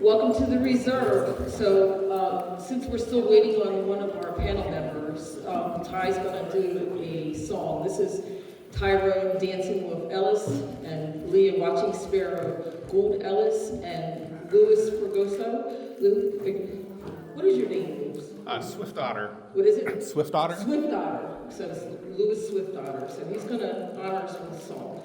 Welcome to the reserve. So since we're still waiting on one of our panel members, Ty's going to do a song. This is Tyrone Dancing with Ellis and Leah Watching Sparrow, Gould Ellis and Louis Fergoso. What is your name, Louis? Swift Otter. What is it? Swift Otter. Swift Otter. So it's Louis Swift Otter. So he's going to honor us with a song.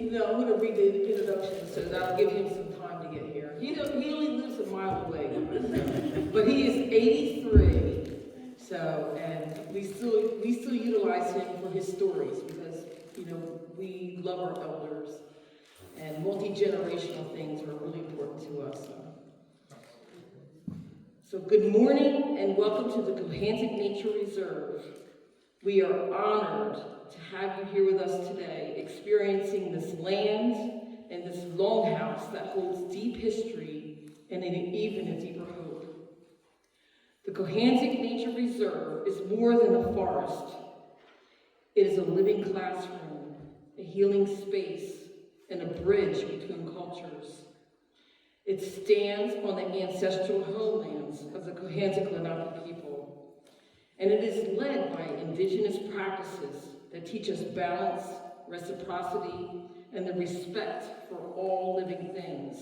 No, I'm going to read the introduction, so that'll give him some time to get here. He only lives a mile away, but he is 83. So, and we still utilize him for his stories because we love our elders, and multi-generational things are really important to us. So good morning and welcome to the Cohanzick Nature Reserve. We are honored to have you here with us today, experiencing this land and this longhouse that holds deep history and even a deeper hope. The Cohanzick Nature Reserve is more than a forest. It is a living classroom, a healing space, and a bridge between cultures. It stands on the ancestral homelands of the Cohanzick Lenape people, and it is led by indigenous practices that teach us balance, reciprocity, and the respect for all living things.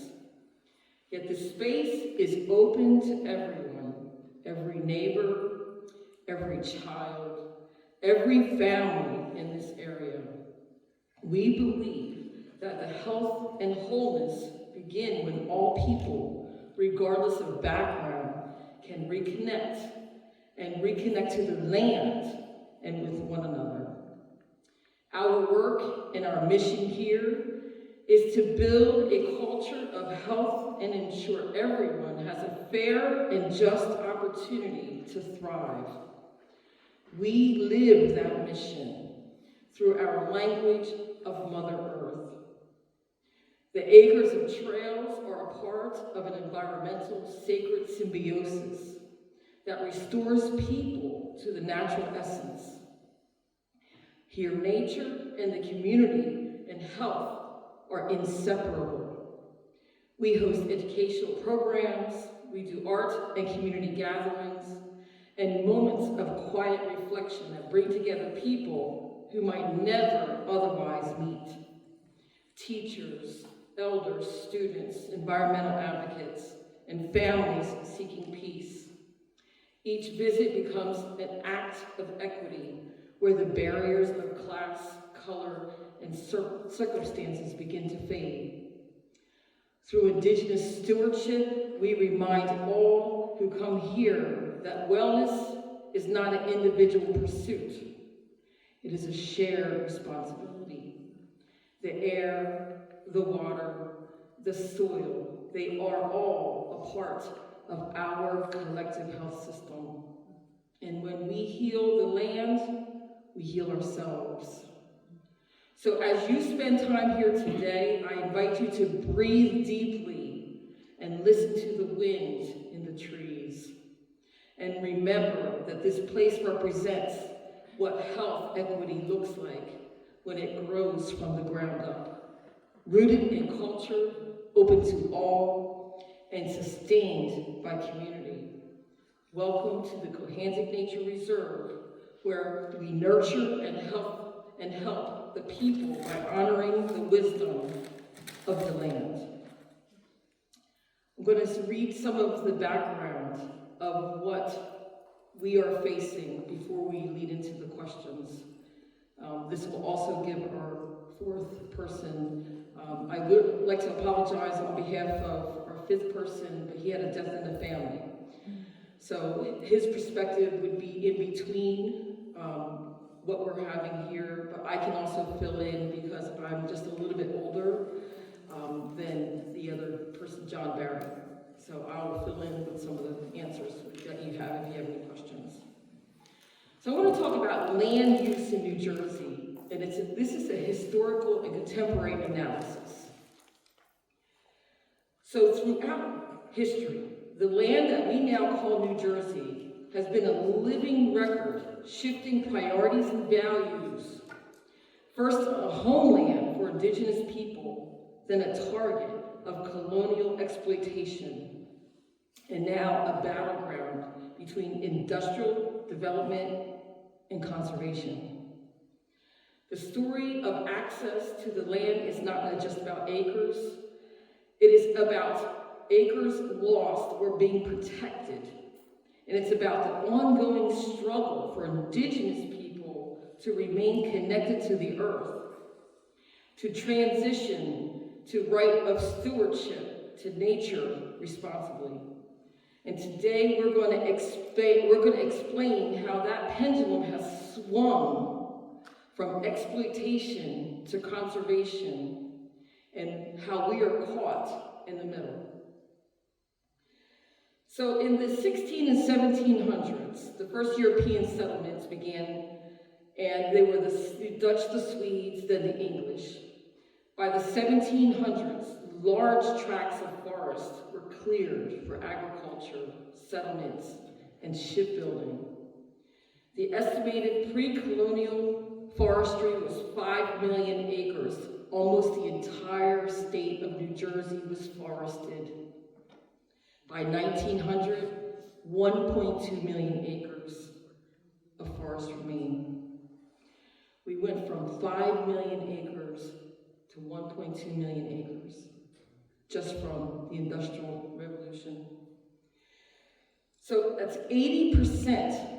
Yet the space is open to everyone, every neighbor, every child, every family in this area. We believe that the health and wholeness begin when all people, regardless of background, can reconnect to the land and with one another. Our work and our mission here is to build a culture of health and ensure everyone has a fair and just opportunity to thrive. We live that mission through our language of Mother Earth. The acres of trails are a part of an environmental sacred symbiosis that restores people to the natural essence. Here, nature and the community and health are inseparable. We host educational programs, we do art and community gatherings, and moments of quiet reflection that bring together people who might never otherwise meet. Teachers, elders, students, environmental advocates, and families seeking peace. Each visit becomes an act of equity where the barriers of class, color, and circumstances begin to fade. Through Indigenous stewardship, we remind all who come here that wellness is not an individual pursuit. It is a shared responsibility. The air, the water, the soil, they are all a part of our collective health system. And when we heal the land, we heal ourselves. So as you spend time here today, I invite you to breathe deeply and listen to the wind in the trees. And remember that this place represents what health equity looks like when it grows from the ground up. Rooted in culture, open to all, and sustained by community. Welcome to the Cohanzick Nature Reserve, where we nurture and help the people by honoring the wisdom of the land. I'm going to read some of the background of what we are facing before we lead into the questions. This will also give our fourth person. I would like to apologize on behalf of our fifth person, but he had a death in the family. So his perspective would be in between what we're having here, but I can also fill in because I'm just a little bit older than the other person, John Barry. So I'll fill in with some of the answers that you have if you have any questions. So I want to talk about land use in New Jersey, and this is a historical and contemporary analysis. So throughout history, the land that we now call New Jersey has been a living record, shifting priorities and values. First, a homeland for Indigenous people, then a target of colonial exploitation, and now a battleground between industrial development and conservation. The story of access to the land is not just about acres. It is about acres lost or being protected. And it's about the ongoing struggle for Indigenous people to remain connected to the earth, to transition to right of stewardship to nature responsibly. And today we're going to explain how that pendulum has swung from exploitation to conservation and how we are caught in the middle. So in the 16 and 1700s, the first European settlements began, and they were the Dutch, the Swedes, then the English. By the 1700s, large tracts of forest were cleared for agriculture, settlements, and shipbuilding. The estimated pre-colonial forestry was 5 million acres. Almost the entire state of New Jersey was forested. By 1900, 1.2 million acres of forest remained. We went from 5 million acres to 1.2 million acres, just from the Industrial Revolution. So that's 80%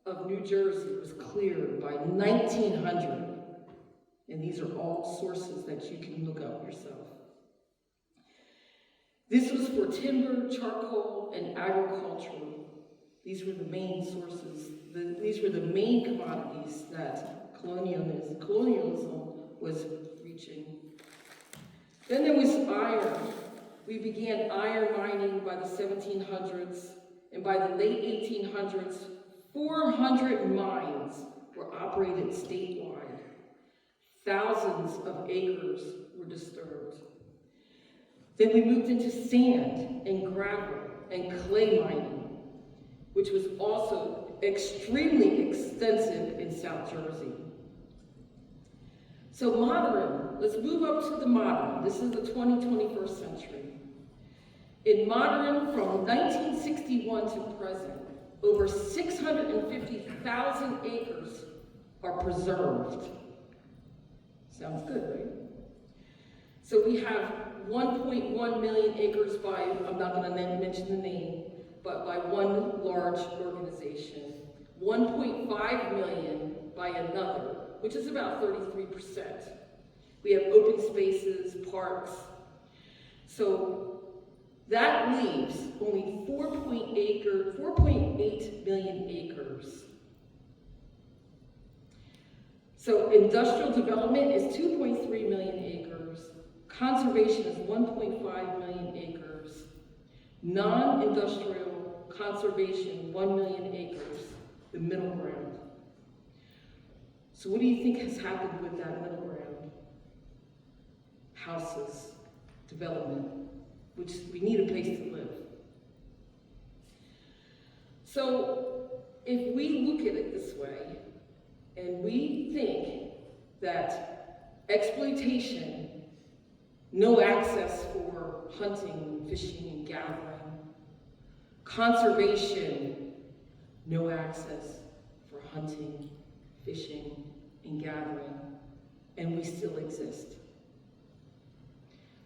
of New Jersey was cleared by 1900. And these are all sources that you can look up yourself. This was for timber, charcoal, and agriculture. These were the main sources. These were the main commodities that colonialism was reaching. Then there was iron. We began iron mining by the 1700s, and by the late 1800s, 400 mines were operated statewide. Thousands of acres were disturbed. Then we moved into sand and gravel and clay mining, which was also extremely extensive in South Jersey. So modern, let's move up to the modern. This is the 21st century. In modern, from 1961 to present, over 650,000 acres are preserved. Sounds good, right? So we have 1.1 million acres by, I'm not going to mention the name, but by one large organization. 1.5 million by another, which is about 33%. We have open spaces, parks. So that leaves only 4.8 million acres. So industrial development is 2.3 million acres. Conservation is 1.5 million acres. Non-industrial conservation, 1 million acres, the middle ground. So what do you think has happened with that middle ground? Houses, development, which we need a place to live. So if we look at it this way, and we think that exploitation, no access for hunting, fishing, and gathering, conservation, no access for hunting, fishing, and gathering, and we still exist.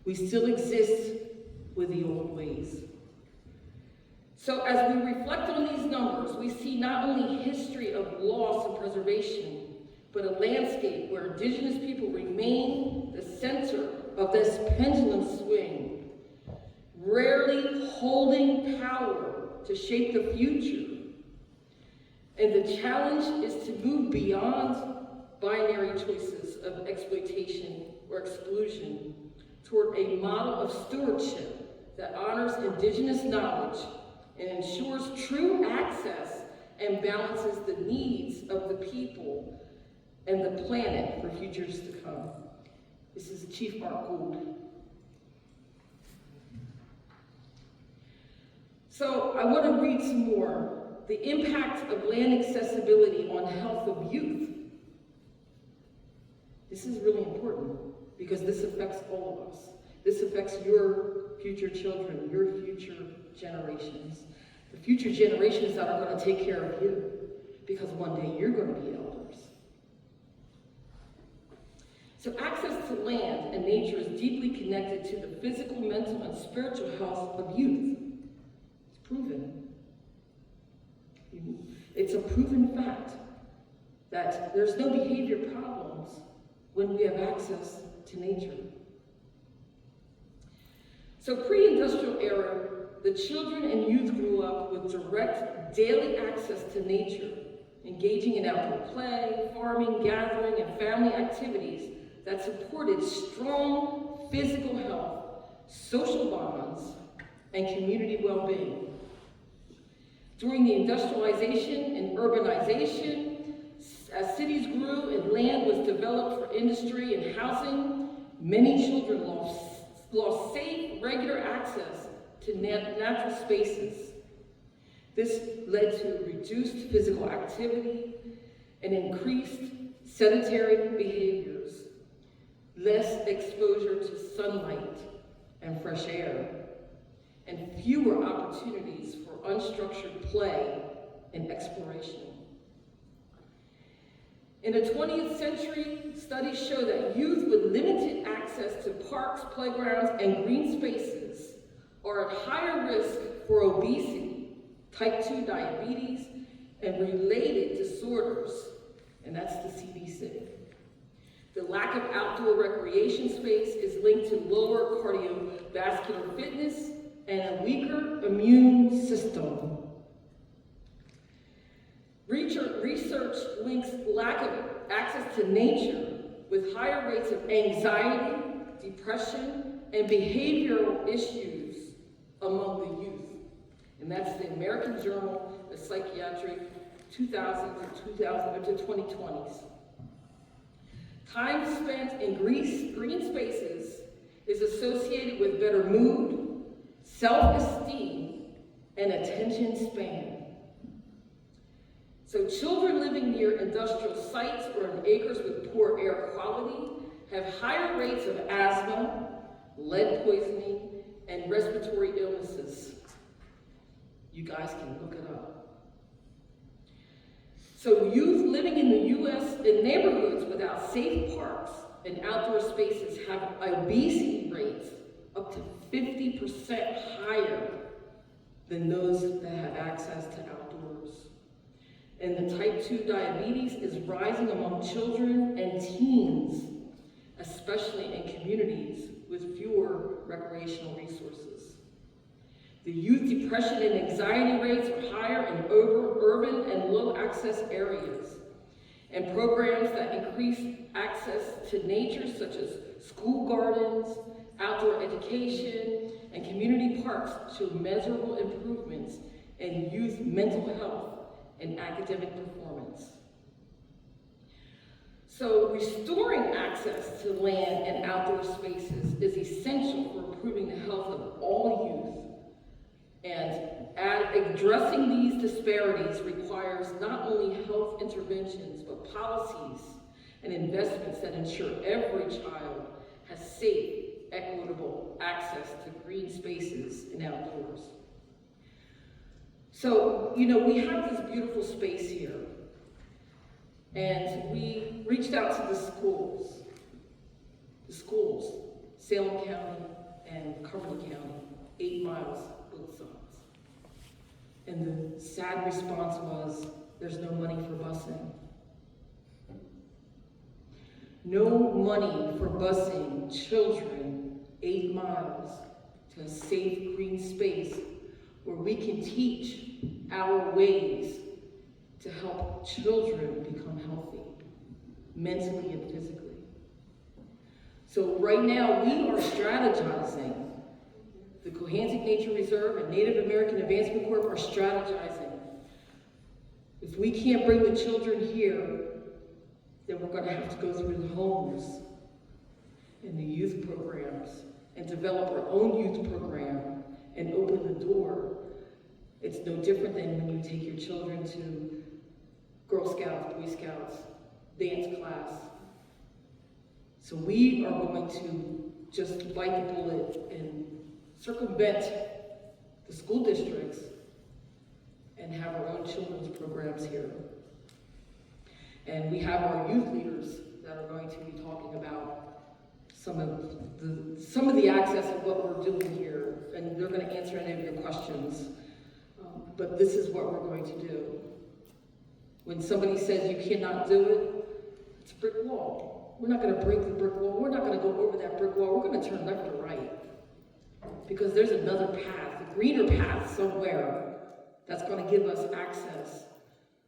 We still exist with the old ways. So as we reflect on these numbers, we see not only history of loss and preservation, but a landscape where Indigenous people remain the center of this pendulum swing, rarely holding power to shape the future. And the challenge is to move beyond binary choices of exploitation or exclusion toward a model of stewardship that honors Indigenous knowledge and ensures true access and balances the needs of the people and the planet for futures to come. This is Chief Art Gould. So I want to read some more. The impact of land accessibility on health of youth. This is really important because this affects all of us. This affects your future children, your future generations. The future generations that are going to take care of you because one day you're going to be elders. So access to land and nature is deeply connected to the physical, mental, and spiritual health of youth. It's proven. It's a proven fact that there's no behavior problems when we have access to nature. So pre-industrial era, the children and youth grew up with direct daily access to nature, engaging in outdoor play, farming, gathering, and family activities that supported strong physical health, social bonds, and community well-being. During the industrialization and urbanization, as cities grew and land was developed for industry and housing, many children lost safe, regular access to natural spaces. This led to reduced physical activity and increased sedentary behaviors, less exposure to sunlight and fresh air, and fewer opportunities for unstructured play and exploration. In the 20th century, studies show that youth with limited access to parks, playgrounds, and green spaces are at higher risk for obesity, type 2 diabetes, and related disorders, and that's the CDC. The lack of outdoor recreation space is linked to lower cardiovascular fitness and a weaker immune system. Research links lack of access to nature with higher rates of anxiety, depression, and behavioral issues among the youth. And that's the American Journal of Psychiatry 2000 to 2020s. Time spent in green spaces is associated with better mood, self-esteem, and attention span. So children living near industrial sites or in acres with poor air quality have higher rates of asthma, lead poisoning, and respiratory illnesses. You guys can look it up. So youth living in the U.S. in neighborhoods without safe parks and outdoor spaces have obesity rates up to 50% higher than those that have access to outdoors. And the type 2 diabetes is rising among children and teens, especially in communities with fewer recreational resources. The youth depression and anxiety rates are higher in urban and low access areas. And programs that increase access to nature, such as school gardens, outdoor education, and community parks, show measurable improvements in youth mental health and academic performance. So restoring access to land and outdoor spaces is essential for improving the health of all youth. And addressing these disparities requires not only health interventions, but policies and investments that ensure every child has safe, equitable access to green spaces and outdoors. So, we have this beautiful space here, and we reached out to the schools, Salem County and Cumberland County, 8 miles both sides. And the sad response was, there's no money for busing. No money for busing children 8 miles to a safe green space where we can teach our ways to help children become healthy, mentally and physically. So right now we are strategizing. The Cohanzick Nature Reserve and Native American Advancement Corp are strategizing. If we can't bring the children here, then we're going to have to go through the homes and the youth programs and develop our own youth program and open the door. It's no different than when you take your children to Girl Scouts, Boy Scouts, dance class. So we are going to just bite the bullet and circumvent the school districts and have our own children's programs here. And we have our youth leaders that are going to be talking about some of the access of what we're doing here, and they're going to answer any of your questions. But this is what we're going to do. When somebody says you cannot do it, it's a brick wall. We're not going to break the brick wall. We're not going to go over that brick wall. We're going to turn left or right. Because there's another path, a greener path somewhere that's going to give us access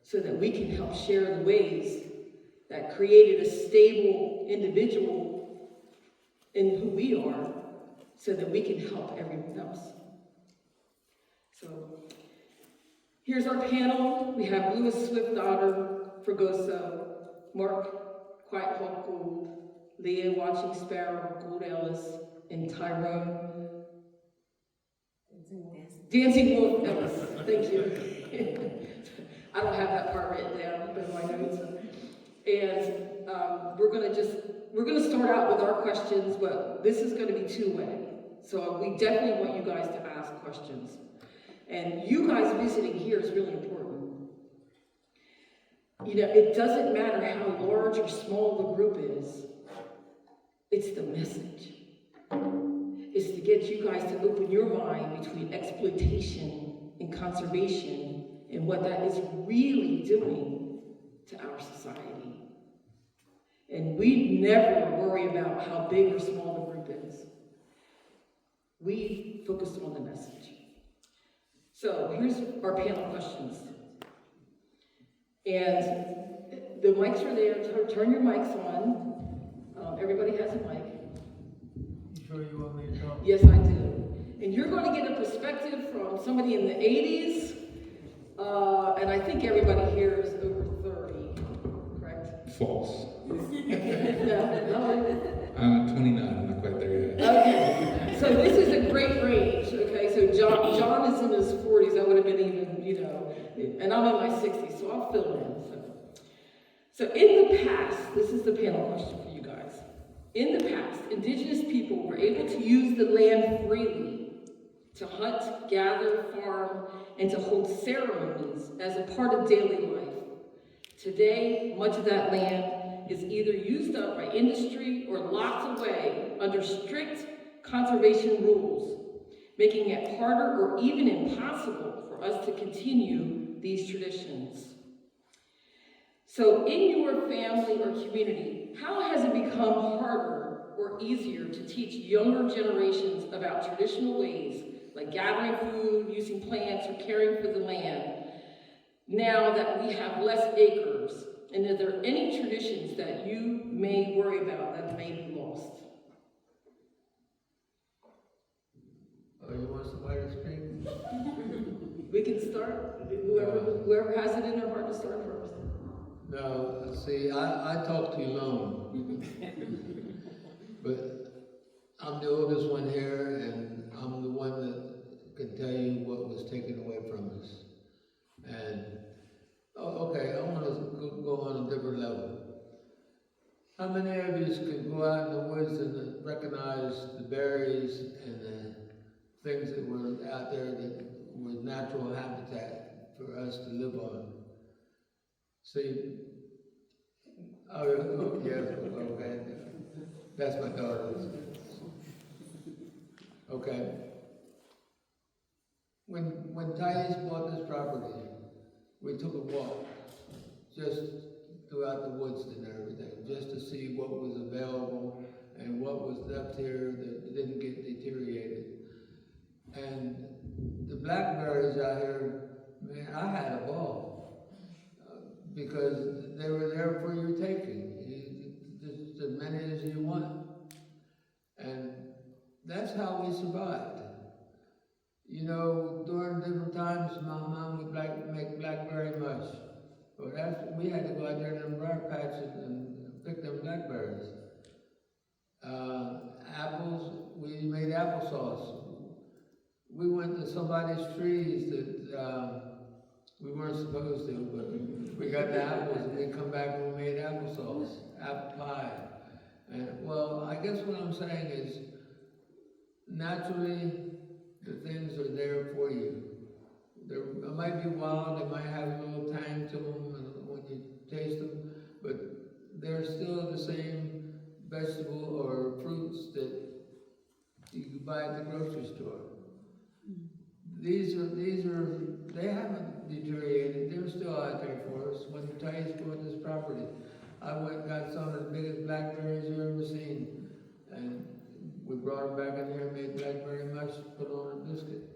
so that we can help share the ways that created a stable individual in who we are so that we can help everyone else. So here's our panel. We have Louis Swift-Otter, Fragoso, Mark Quiet Hawk Gould, Leah Watching Sparrow, Gould Ellis, and Tyrone Dancing Wolf Ellis. Thank you. I don't have that part written down in my notes. And we're gonna start out with our questions, but this is gonna be two-way. So we definitely want you guys to ask questions. And you guys visiting here is really important. It doesn't matter how large or small the group is, it's the message. It's to get you guys to open your mind between exploitation and conservation and what that is really doing to our society. And we never worry about how big or small the group is. We focus on the message. So here's our panel questions. And the mics are there. Turn your mics on. Everybody has a mic. sure you want me to talk? Yes, I do. And you're going to get a perspective from somebody in the 80s, and I think everybody here is over 30, correct? False. No. I'm at 29, I'm not quite there yet. Okay, so this is a great range, okay? So John is in his 40s, I would have been even, and I'm in my 60s, so I'll fill in. So in the past, this is the panel question for you guys. In the past, Indigenous people were able to use the land freely to hunt, gather, farm, and to hold ceremonies as a part of daily life. Today, much of that land is either used up by industry or locked away under strict conservation rules, making it harder or even impossible for us to continue these traditions. So in your family or community, how has it become harder or easier to teach younger generations about traditional ways like gathering food, using plants, or caring for the land, now that we have less acres? And are there any traditions that you may worry about that may be lost? Oh, you want somebody to speak? We can start. Whoever has it in their heart to start first. No, see, I talk too long. But I'm the oldest one here, and I'm the one that can tell you what was taken away from us. And, okay, I want to go on a different level. How many of you can go out in the woods and recognize the berries and the things that were out there that was natural habitat for us to live on? See, yes, okay, that's my daughter. Okay. When Thais bought this property, we took a walk just throughout the woods and everything, just to see what was available and what was left here that didn't get deteriorated. And the blackberries out here, man, I had a ball. Because they were there for your taking, just as many as you want. And that's how we survived. During different times, my mom would make blackberry mush. But we had to go out there in them briar patches and pick them blackberries. Apples, we made applesauce. We went to somebody's trees that we weren't supposed to, but we got the apples and we come back and we made applesauce, apple pie. And well, I guess what I'm saying is, naturally, the things are there for you. They might be wild, they might have a little tang to them when you taste them, but they're still the same vegetable or fruits that you can buy at the grocery store. They haven't deteriorated, they're still out there for us. When the Thais bought this property, I went and got some of the biggest blackberries you've ever seen. And we brought them back in here, made blackberry mush, put on a biscuit.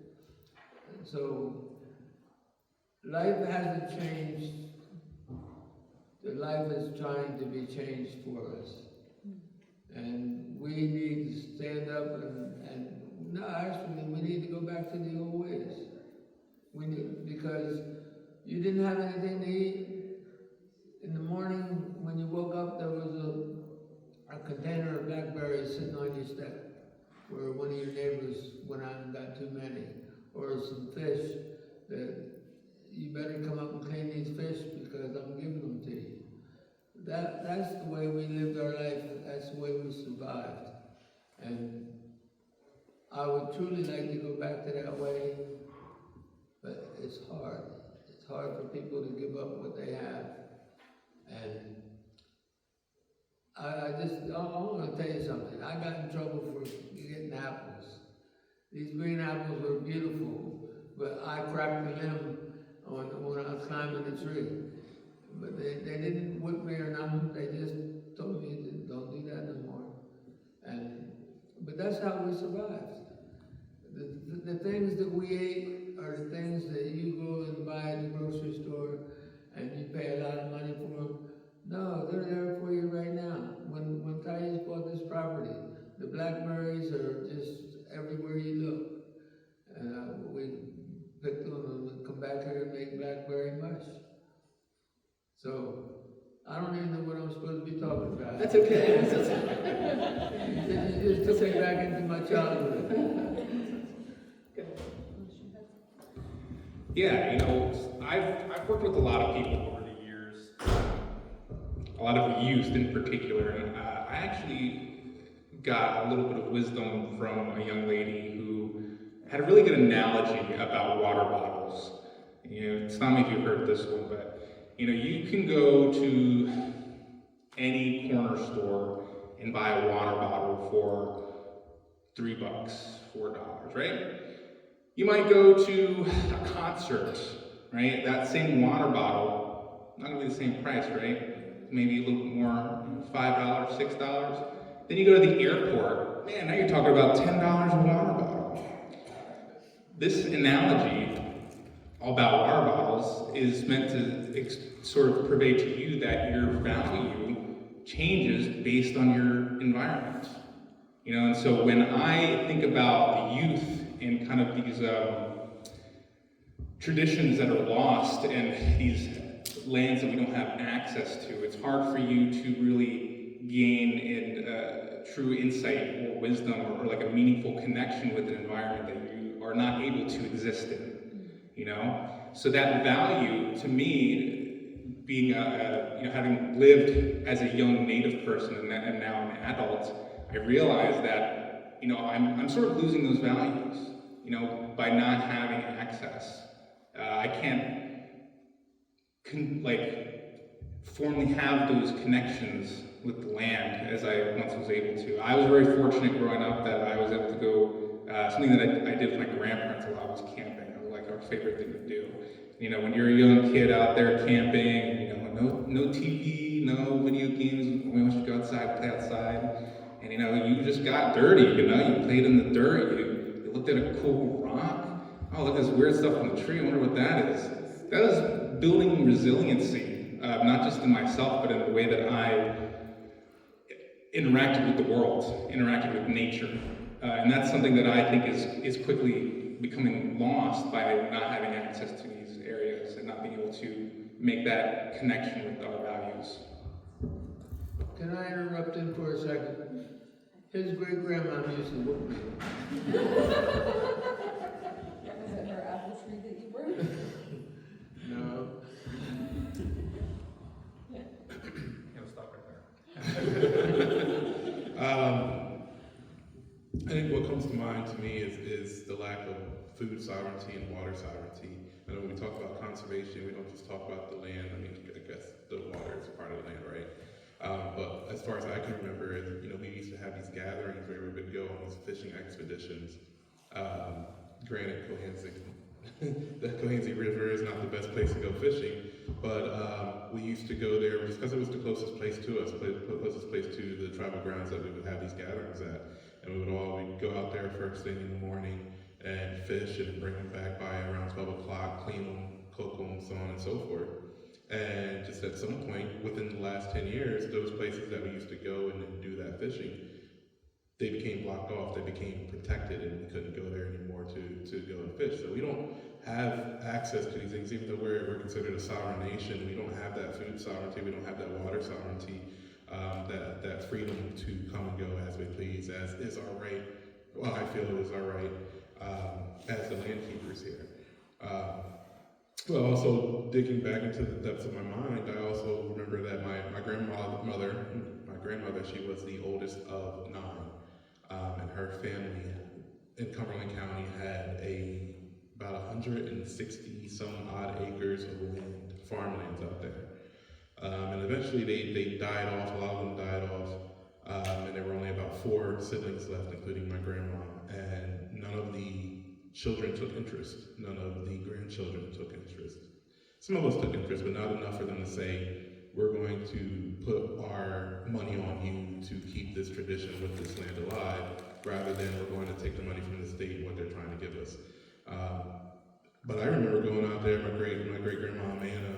And so, life hasn't changed. The life is trying to be changed for us. And we need to stand up we need to go back to the old ways. Because you didn't have anything to eat. In the morning, when you woke up, there was a container of blackberries sitting on your step, where one of your neighbors went out and got too many, or some fish that you better come up and clean these fish because I'm giving them to you. That's the way we lived our life. That's the way we survived. And I would truly like to go back to that way, but it's hard. It's hard for people to give up what they have. And I want to tell you something. I got in trouble for getting apples. These green apples were beautiful, but I cracked the limb when I was climbing the tree. But they didn't whip me or nothing. They just told me, don't do that no more. But that's how we survived. The things that we ate are the things that you go and buy at the grocery store and you pay a lot of money for them. No, they're there for you right now. When Thais bought this property, the blackberries are I don't even know what I'm supposed to be talking about. That's okay. You just took me back into my childhood. Yeah, you know, I've worked with a lot of people over the years, a lot of youth in particular, and I actually got a little bit of wisdom from a young lady who had a really good analogy about water bottles. You know, tell me if you've heard this one, but you know, you can go to any corner store and buy a water bottle for $3, $4, right? You might go to a concert, right? That same water bottle, not gonna be the same price, right? Maybe a little bit more, $5, $6. Then you go to the airport, man, now you're talking about $10 a water bottle. This analogy about water bottles is meant to sort of convey to you that your value changes based on your environment. You know, and so when I think about the youth and kind of these traditions that are lost and these lands that we don't have access to, it's hard for you to really gain true insight or wisdom or like a meaningful connection with an environment that you are not able to exist in, you know? So that value, to me, being having lived as a young Native person and now an adult, I realize that, you know, I'm sort of losing those values, you know, by not having access. I can't formally have those connections with the land as I once was able to. I was very fortunate growing up that I was able to go, something that I did with my grandparents a lot was camping. It was like our favorite thing to do. You know, when you're a young kid out there camping, you know, no TV, no video games, we want you to go outside, play outside. And you know, you just got dirty, you know, you played in the dirt, you looked at a cool rock. Oh, look at this weird stuff on the tree, I wonder what that is. That was building resiliency, not just in myself, but in the way that I interacted with the world, interacted with nature. And that's something that I think is quickly becoming lost by not having access to these areas and not being able to make that connection with our values. Can I interrupt him for a second? His great-grandma used to whoop me. Was it her apple tree that you broke? No. Stop right there. I think what comes to mind to me is the lack of food sovereignty and water sovereignty. And when we talk about conservation, we don't just talk about the land. I mean, I guess the water is part of the land, right? But as far as I can remember, you know, we used to have these gatherings where we would go on these fishing expeditions. Granted, the Cohanzick River is not the best place to go fishing, but we used to go there just because it was the closest place to us, closest place to the tribal grounds that we would have these gatherings at. And we'd go out there first thing in the morning and fish and bring them back by around 12 o'clock, clean them, cook them, so on and so forth. And just at some point within the last 10 years, those places that we used to go and do that fishing, they became blocked off, they became protected, and we couldn't go there anymore to go and fish. So we don't have access to these things, even though we're considered a sovereign nation. We don't have that food sovereignty, we don't have that water sovereignty, that freedom to come and go as we please, as is our right. Well, I feel it is our right as the land keepers here. Well, also digging back into the depths of my mind, I also remember that my grandmother, she was the oldest of 9, and her family in Cumberland County had about 160 some odd acres of land, farmlands out there. And eventually they died off, a lot of them died off, and there were only about 4 siblings left, including my grandma, and none of the children took interest. None of the grandchildren took interest. Some of us took interest, but not enough for them to say, we're going to put our money on you to keep this tradition with this land alive, rather than we're going to take the money from the state and what they're trying to give us. But I remember going out there, my great-grandma Amanda,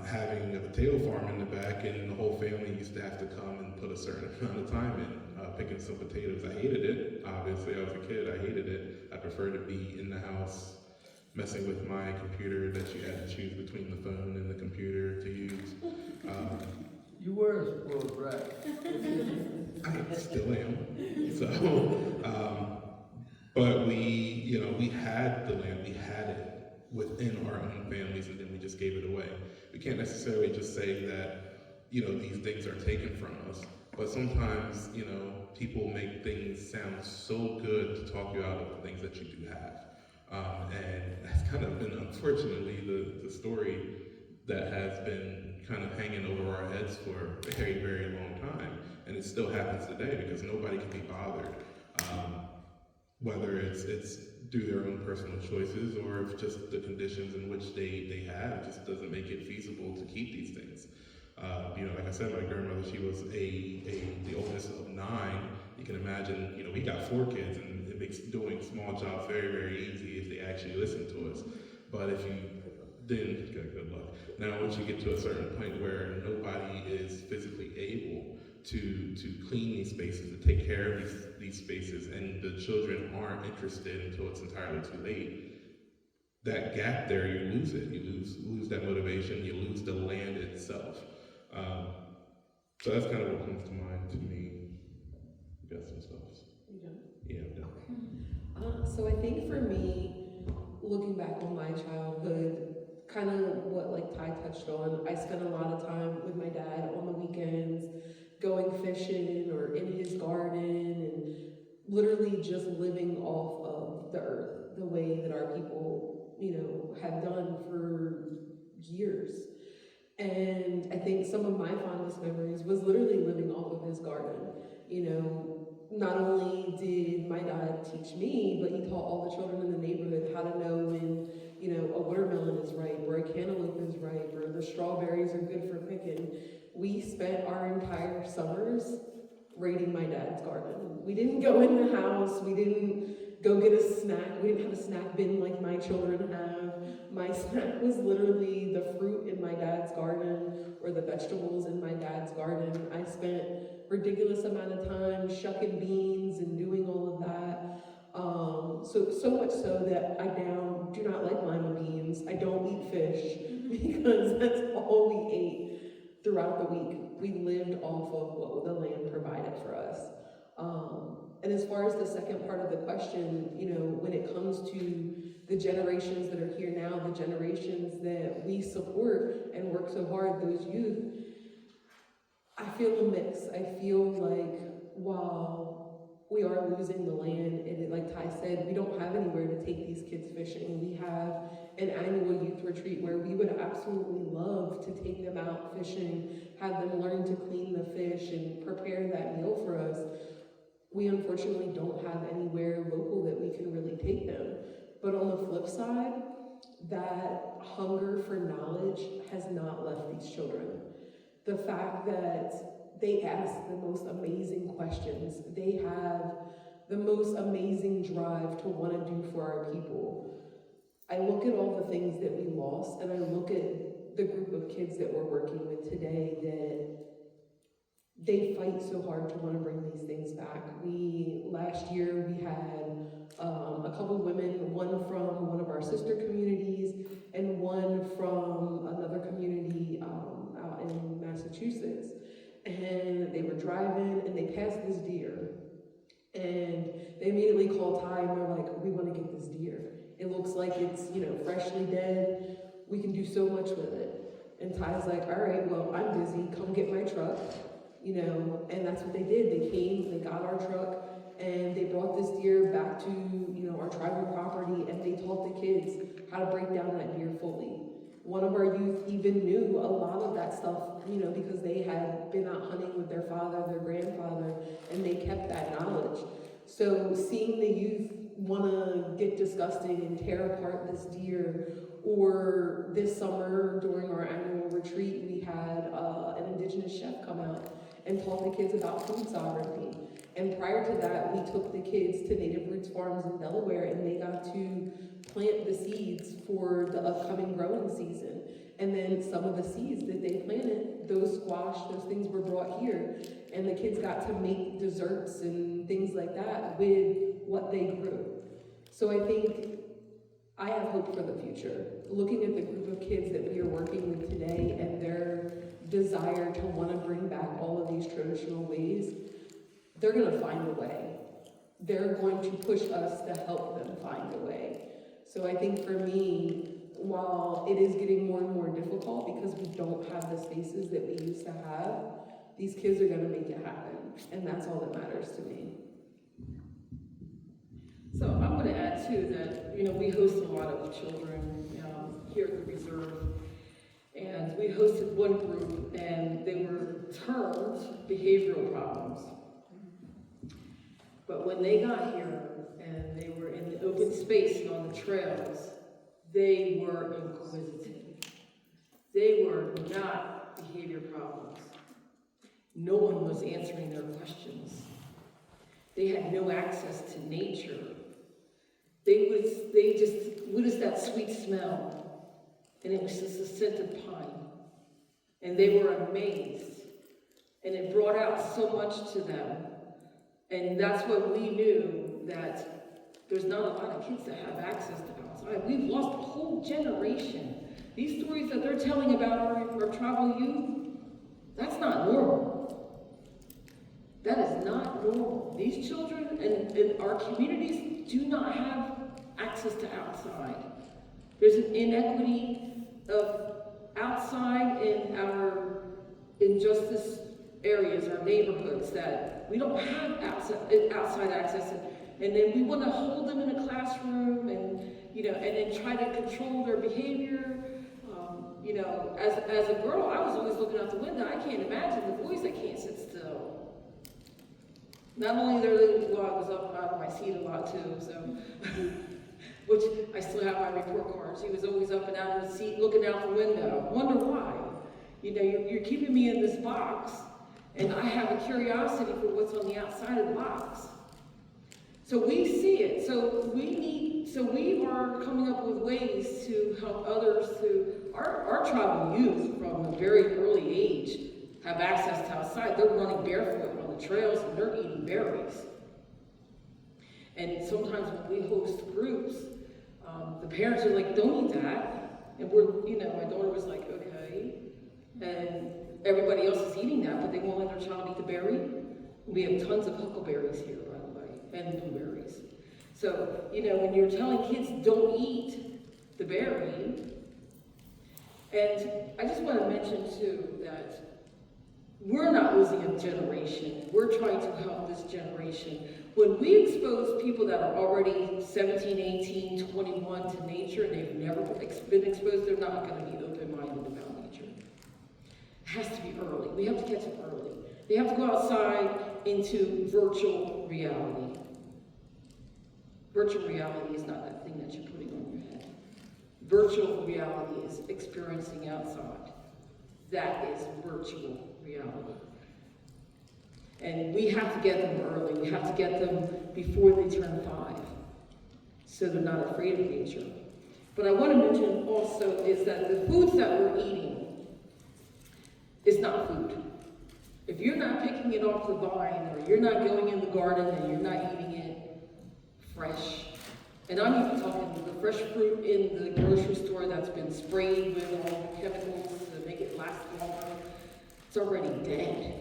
having a potato farm in the back, and the whole family used to have to come and put a certain amount of time in, picking some potatoes. I hated it, obviously, I was a kid, I hated it. I preferred to be in the house, messing with my computer that you had to choose between the phone and the computer to use. You were a spoiled brat. I still am. So, but we had the land, we had it within our own families, and then we just gave it away. We can't necessarily just say that, these things are taken from us, but sometimes, people make things sound so good to talk you out of the things that you do have. And that's kind of been, unfortunately, the story that has been kind of hanging over our heads for a very, very long time. And it still happens today because nobody can be bothered. Whether it's through their own personal choices or if just the conditions in which they have just doesn't make it feasible to keep these things. Like I said, my grandmother, she was the oldest of 9. You can imagine, we got 4 kids, and it makes doing small jobs very, very easy if they actually listen to us. But if you didn't, good luck. Now, once you get to a certain point where nobody is physically able to clean these spaces, to take care of these spaces, and the children aren't interested until it's entirely too late, that gap there, you lose it. You lose that motivation, you lose the land itself. So that's kind of what comes to mind to me. You got some stuff. You done? Yeah, I'm done. So I think for me, looking back on my childhood, kind of what like Ty touched on, I spent a lot of time with my dad on the weekends, going fishing or in his garden, and literally just living off of the earth the way that our people, have done for years. And I think some of my fondest memories was literally living off of his garden. Not only did my dad teach me, but he taught all the children in the neighborhood how to know when, a watermelon is ripe or a cantaloupe is ripe or the strawberries are good for picking. We spent our entire summers raiding my dad's garden. We didn't go in the house, we didn't go get a snack, we didn't have a snack bin like my children have. My snack was literally the fruit in my dad's garden or the vegetables in my dad's garden. I spent ridiculous amount of time shucking beans and doing all of that. So much so that I now do not like lima beans. I don't eat fish because that's all we ate throughout the week. We lived off of what the land provided for us. And as far as the second part of the question, when it comes to the generations that are here now, the generations that we support and work so hard, those youth, I feel a mix. I feel like while we are losing the land, and like Ty said, we don't have anywhere to take these kids fishing. We have an annual youth retreat where we would absolutely love to take them out fishing, have them learn to clean the fish and prepare that meal for us. We unfortunately don't have anywhere local that we can really take them. But on the flip side, that hunger for knowledge has not left these children. The fact that they ask the most amazing questions, they have the most amazing drive to want to do for our people. I look at all the things that we lost, and I look at the group of kids that we're working with today that they fight so hard to want to bring these things back. Last year we had a couple women, one from one of our sister communities and one from another community out in Massachusetts. And they were driving and they passed this deer. And they immediately called Ty and they're like, we want to get this deer. It looks like it's, freshly dead. We can do so much with it. And Ty's like, all right, well, I'm busy. Come get my truck. And that's what they did. They came, they got our truck, and they brought this deer back to, our tribal property, and they taught the kids how to break down that deer fully. One of our youth even knew a lot of that stuff, because they had been out hunting with their father, their grandfather, and they kept that knowledge. So seeing the youth want to get disgusting and tear apart this deer, or this summer during our annual retreat, we had an Indigenous chef come out and taught the kids about food sovereignty. And prior to that, we took the kids to Native Roots Farms in Delaware, and they got to plant the seeds for the upcoming growing season. And then some of the seeds that they planted, those squash, those things were brought here, and the kids got to make desserts and things like that with what they grew. So I think I have hope for the future. Looking at the group of kids that we are working with today and their desire to want to bring back all of these traditional ways, they're going to find a way. They're going to push us to help them find a way. So I think for me, while it is getting more and more difficult because we don't have the spaces that we used to have, these kids are going to make it happen. And that's all that matters to me. So I want to add too that, we host a lot of children here at the reserve. And we hosted one group and they were termed behavioral problems. But when they got here and they were in the open space and on the trails, they were inquisitive. They were not behavior problems. No one was answering their questions. They had no access to nature. They just, what is that sweet smell? And it was just a scent of pine. And they were amazed. And it brought out so much to them. And that's when we knew that there's not a lot of kids that have access to outside. We've lost a whole generation. These stories that they're telling about our tribal youth, that's not normal. That is not normal. These children and our communities do not have access to outside. There's an inequity of outside in our injustice areas, our neighborhoods, that we don't have outside access, and then we want to hold them in a classroom and then try to control their behavior. As a girl, I was always looking out the window. I can't imagine the boys that can't sit still. Not only I was up out of my seat a lot too, so which I still have my report cards. He was always up and out of the seat looking out the window. Wonder why? You're keeping me in this box, and I have a curiosity for what's on the outside of the box. So we see it. So we are coming up with ways to help others our tribal youth from a very early age have access to outside. They're running barefoot on the trails and they're eating berries. And sometimes when we host groups, the parents are like, don't eat that. And my daughter was like, okay. And everybody else is eating that, but they won't let their child eat the berry. We have tons of huckleberries here, by the way, and blueberries. So, when you're telling kids don't eat the berry, and I just want to mention too that we're not losing a generation. We're trying to help this generation. When we expose people that are already 17, 18, 21 to nature, and they've never been exposed, they're not going to be open-minded about nature. It has to be early. We have to catch them early. They have to go outside into virtual reality. Virtual reality is not that thing that you're putting on your head. Virtual reality is experiencing outside. That is virtual reality. And we have to get them early. We have to get them before they turn 5, so they're not afraid of nature. But I want to mention also is that the foods that we're eating is not food. If you're not picking it off the vine, or you're not going in the garden and you're not eating it fresh, and I'm even talking the fresh fruit in the grocery store that's been sprayed with all the chemicals to make it last longer, it's already dead.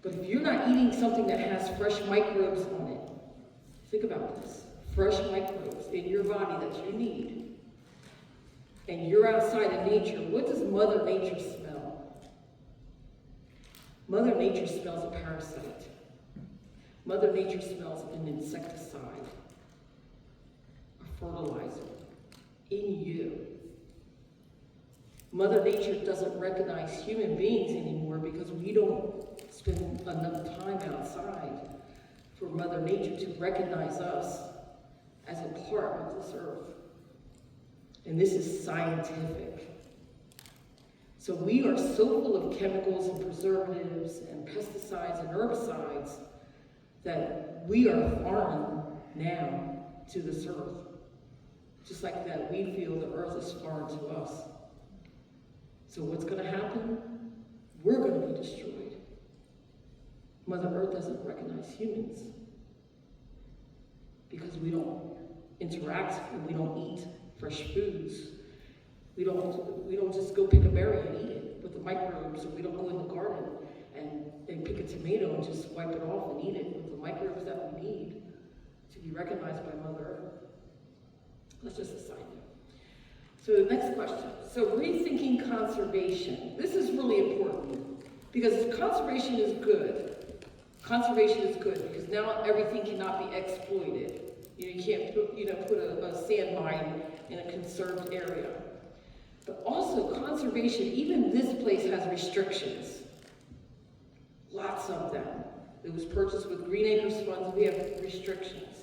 But if you're not eating something that has fresh microbes on it, think about this, fresh microbes in your body that you need, and you're outside in nature, what does Mother Nature smell? Mother Nature smells a parasite. Mother Nature smells an insecticide, a fertilizer in you. Mother Nature doesn't recognize human beings anymore because we don't spend enough time outside for Mother Nature to recognize us as a part of this earth. And this is scientific. So we are so full of chemicals and preservatives and pesticides and herbicides that we are foreign now to this earth. Just like that we feel the earth is foreign to us. So what's going to happen? We're going to be destroyed. Mother Earth doesn't recognize humans because we don't interacts and we don't eat fresh foods. We don't just go pick a berry and eat it with the microbes, or we don't go in the garden and pick a tomato and just wipe it off and eat it with the microbes that we need to be recognized by Mother Earth. That's just a side note. So the next question. So rethinking conservation. This is really important because conservation is good. Conservation is good because now everything cannot be exploited. You can't put a sand mine in a conserved area. But also conservation, even this place has restrictions. Lots of them. It was purchased with Green Acres funds. We have restrictions.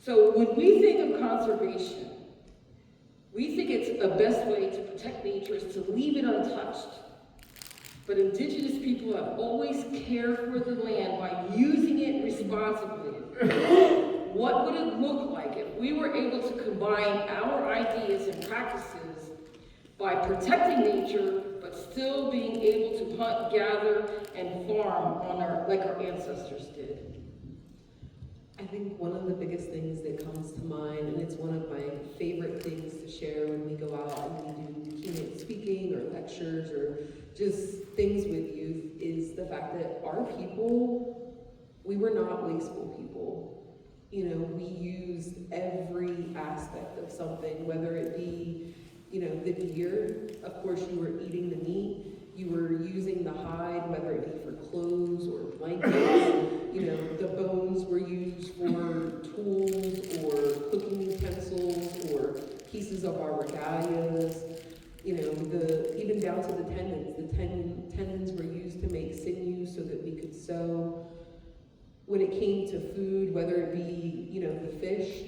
So when we think of conservation, we think it's the best way to protect nature is to leave it untouched. But Indigenous people have always cared for the land by using it responsibly. What would it look like if we were able to combine our ideas and practices by protecting nature, but still being able to hunt, gather, and farm like our ancestors did? I think one of the biggest things that comes to mind, and it's one of my favorite things to share when we go out and we do keynote speaking or lectures or just things with youth, is the fact that our people, we were not wasteful people. We used every aspect of something, whether it be, the deer. Of course, you were eating the meat. You were using the hide, whether it be for clothes or blankets. The bones were used for tools or cooking utensils or pieces of our regalias. Even down to the tendons. The tendons were used to make sinews so that we could sew. When it came to food, whether it be, the fish,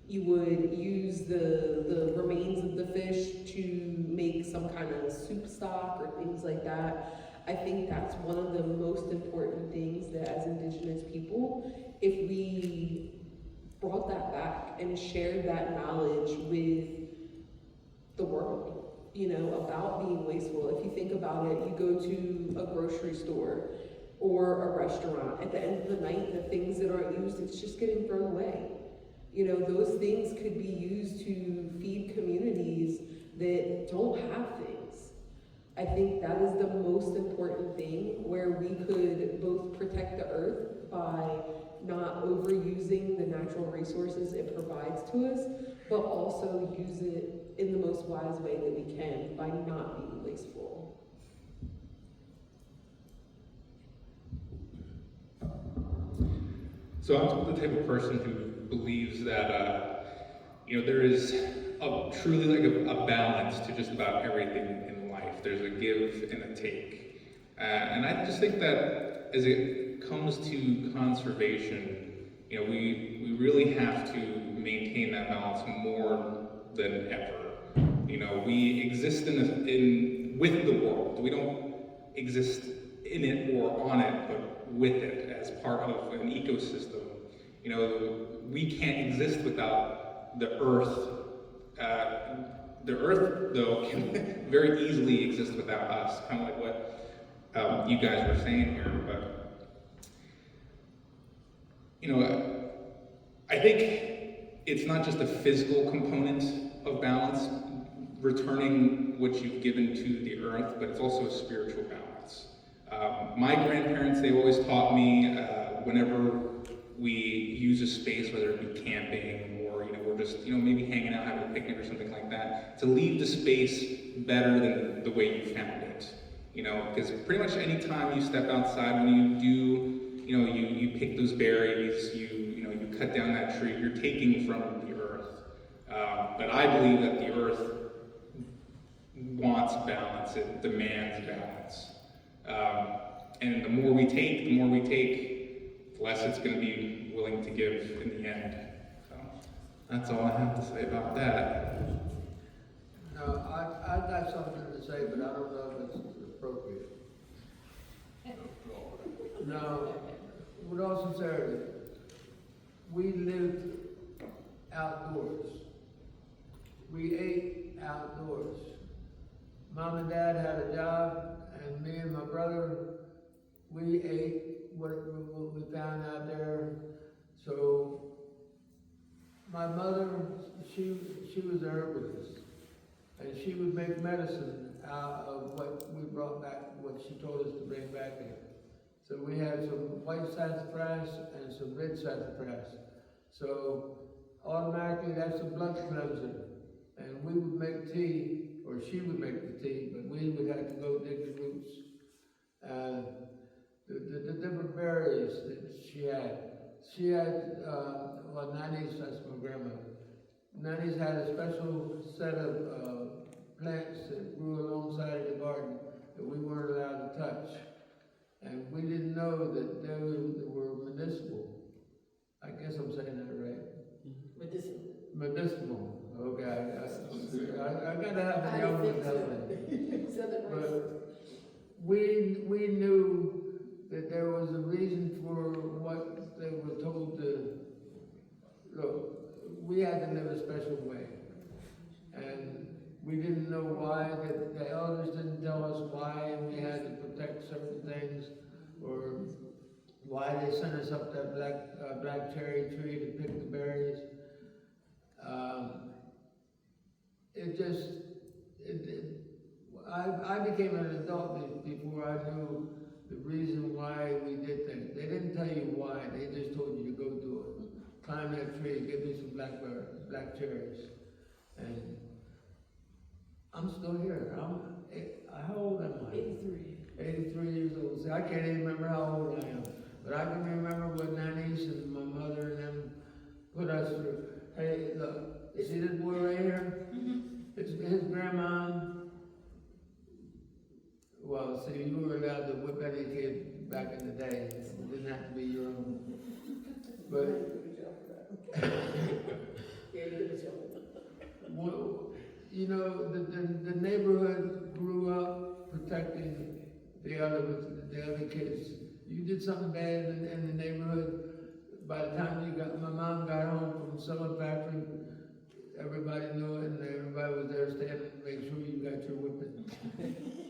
you would use the remains of the fish to make some kind of soup stock or things like that. I think that's one of the most important things that as Indigenous people, if we brought that back and shared that knowledge with the world, about being wasteful. If you think about it, you go to a grocery store or a restaurant, at the end of the night, the things that aren't used, it's just getting thrown away. Those things could be used to feed communities that don't have things. I think that is the most important thing, where we could both protect the earth by not overusing the natural resources it provides to us, but also use it in the most wise way that we can by not being wasteful. So I'm the type of person who believes that there is truly like a balance to just about everything in life. There's a give and a take, and I just think that as it comes to conservation, we really have to maintain that balance more than ever. We exist with the world. We don't exist in it or on it, but with it as part of an ecosystem. We can't exist without the earth. The earth, though, can very easily exist without us, kind of like what you guys were saying here. But, I think it's not just a physical component of balance, returning what you've given to the earth, but it's also a spiritual balance. My grandparents, they always taught me whenever we use a space, whether it be camping or we're just maybe hanging out, having a picnic or something like that, to leave the space better than the way you found it. Because pretty much any time you step outside, when you do, you pick those berries, you cut down that tree, you're taking from the earth. But I believe that the earth wants balance, it demands balance. And the more we take, the less it's going to be willing to give in the end. So that's all I have to say about that. No, I got something to say, but I don't know if it's appropriate. No, with all sincerity, we lived outdoors. We ate outdoors. Mom and Dad had a job, and me and my brother, we ate what we found out there. So My mother, she was a herbalist, and she would make medicine out of what we brought back, what she told us to bring back in. So we had some white sassafras and some red sassafras. So automatically that's a blood cleanser. And we would make tea, or she would make the tea, but we would have to go dig the roots. The different berries that she had. She had, well, Nanny's, that's my grandmother. Nanny's had a special set of plants that grew alongside of the garden that we weren't allowed to touch. And we didn't know that they were medicinal. I guess I'm saying that right. Medicinal. Medicinal. Okay, I gotta have the young one tell me. You said it right. But we knew that there was a reason for what they were told to. Look, we had to live a special way, and we didn't know why. The elders didn't tell us why we had to protect certain things, or why they sent us up that black cherry tree to pick the berries. I became an adult before I knew the reason why we did things. They didn't tell you why, they just told you to go do it. Climb that tree, give me some black cherries. And I'm still here. How old am I? 83. 83 years old. See, I can't even remember how old I am. But I can remember what Nanny's and my mother and them put us through. Hey, look, you see this boy right here? It's his grandma. Well, see, you were allowed to whip any kid back in the day. It didn't have to be your own. But, well, you know, the neighborhood grew up protecting the other kids. You did something bad in the neighborhood, by the time my mom got home from summer factory, everybody knew it, and everybody was there standing to make sure you got your whipping.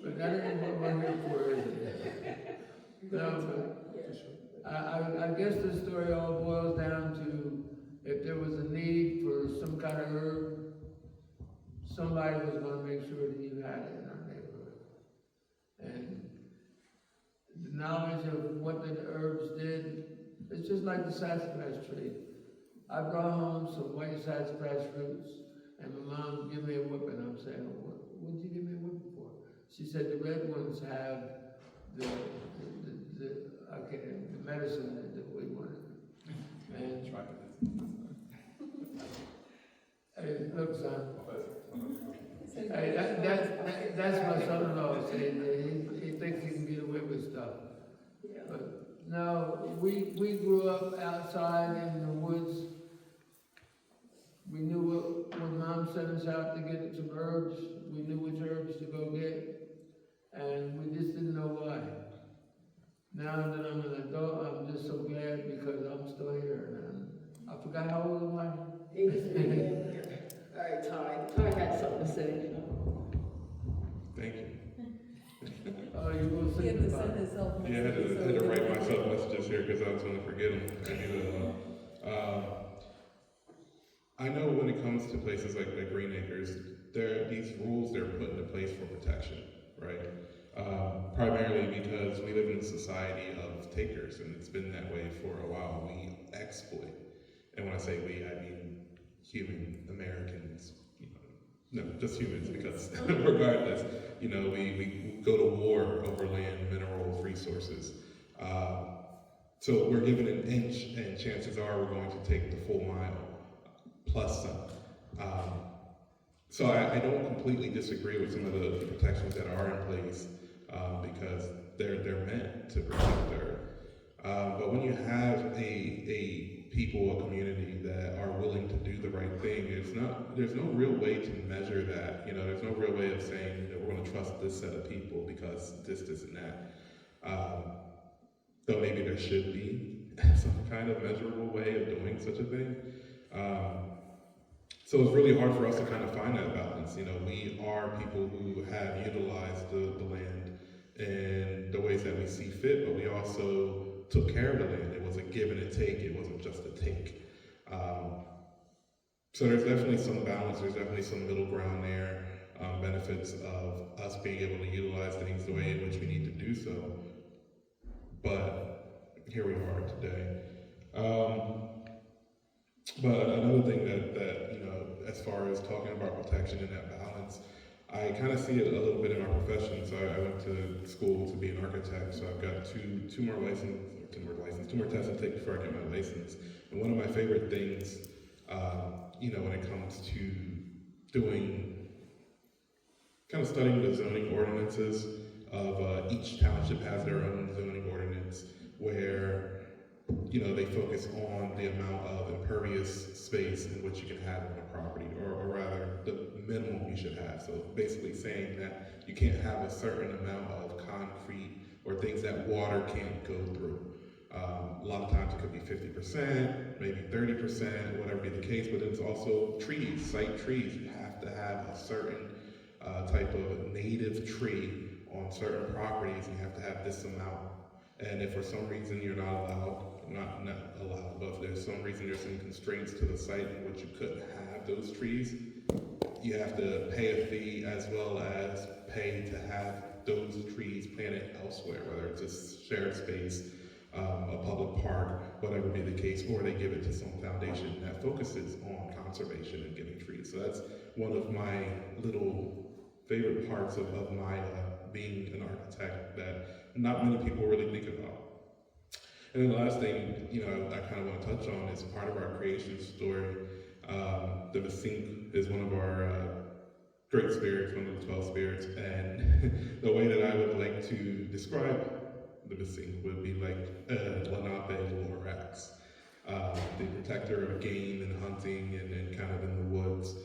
But that ain't what we're here for, is it? No, but I guess the story all boils down to, if there was a need for some kind of herb, somebody was going to make sure that you had it in our neighborhood. And the knowledge of what the herbs did, it's just like the sassafras tree. I brought home some white sassafras roots, and my mom gave me a whipping. I'm saying, what did you give me a whipping for? She said the red ones have the medicine that we wanted. And hey, look, son. Hey, that's my son-in-law saying he thinks he can get away with stuff. But no, we grew up outside in the woods. We knew when Mom sent us out to get some herbs, we knew which herbs to go get, and we just didn't know why. Now that I'm an adult, I'm just so glad because I'm still here. And I forgot how old am I? 83. All right, Ty had something to say. Thank you. Oh, you will He say had to goodbye. send himself Yeah, I had to write myself messages here because I was going to forget them. I know when it comes to places like the Green Acres, these rules they're put into place for protection, right? Primarily because we live in a society of takers, and it's been that way for a while. We exploit, and when I say we, I mean human Americans. No, just humans, because regardless, we go to war over land, minerals, resources. So we're given an inch, and chances are we're going to take the full mile, plus some. So I don't completely disagree with some of the protections that are in place, because they're meant to protect the earth. But when you have a people, a community that are willing to do the right thing, there's no real way to measure that. There's no real way of saying that we're going to trust this set of people because this, and that. Though maybe there should be some kind of measurable way of doing such a thing. So it's really hard for us to kind of find that balance. We are people who have utilized the land in the ways that we see fit, but we also took care of the land. It was a give and a take. It wasn't just a take. So there's definitely some balance, there's definitely some middle ground there, benefits of us being able to utilize things the way in which we need to do so. But here we are today. But another thing that you know, as far as talking about protection and that balance, I kind of see it a little bit in my profession. So I went to school to be an architect, so I've got two more tests to take before I get my license. And one of my favorite things, you know, when it comes to doing, kind of studying the zoning ordinances of each township has their own zoning ordinance where, you know, they focus on the amount of impervious space in which you can have on a property, or rather the minimum you should have. So basically saying that you can't have a certain amount of concrete or things that water can't go through. A lot of times it could be 50%, maybe 30%, whatever be the case, but it's also trees, site trees. You have to have a certain type of native tree on certain properties, and you have to have this amount. And if for some reason you're not allowed, but if there's some reason there's some constraints to the site in which you couldn't have those trees, you have to pay a fee as well as pay to have those trees planted elsewhere, whether it's a shared space, a public park, whatever be the case, or they give it to some foundation that focuses on conservation and giving trees. So that's one of my little favorite parts of my being an architect that not many people really think about. And then the last thing, you know, I kind of want to touch on is part of our creation story. The Basink is one of our great spirits, one of the 12 spirits, and the way that I would like to describe the Basink would be like Lenape Lorax, the protector of game and hunting and kind of in the woods,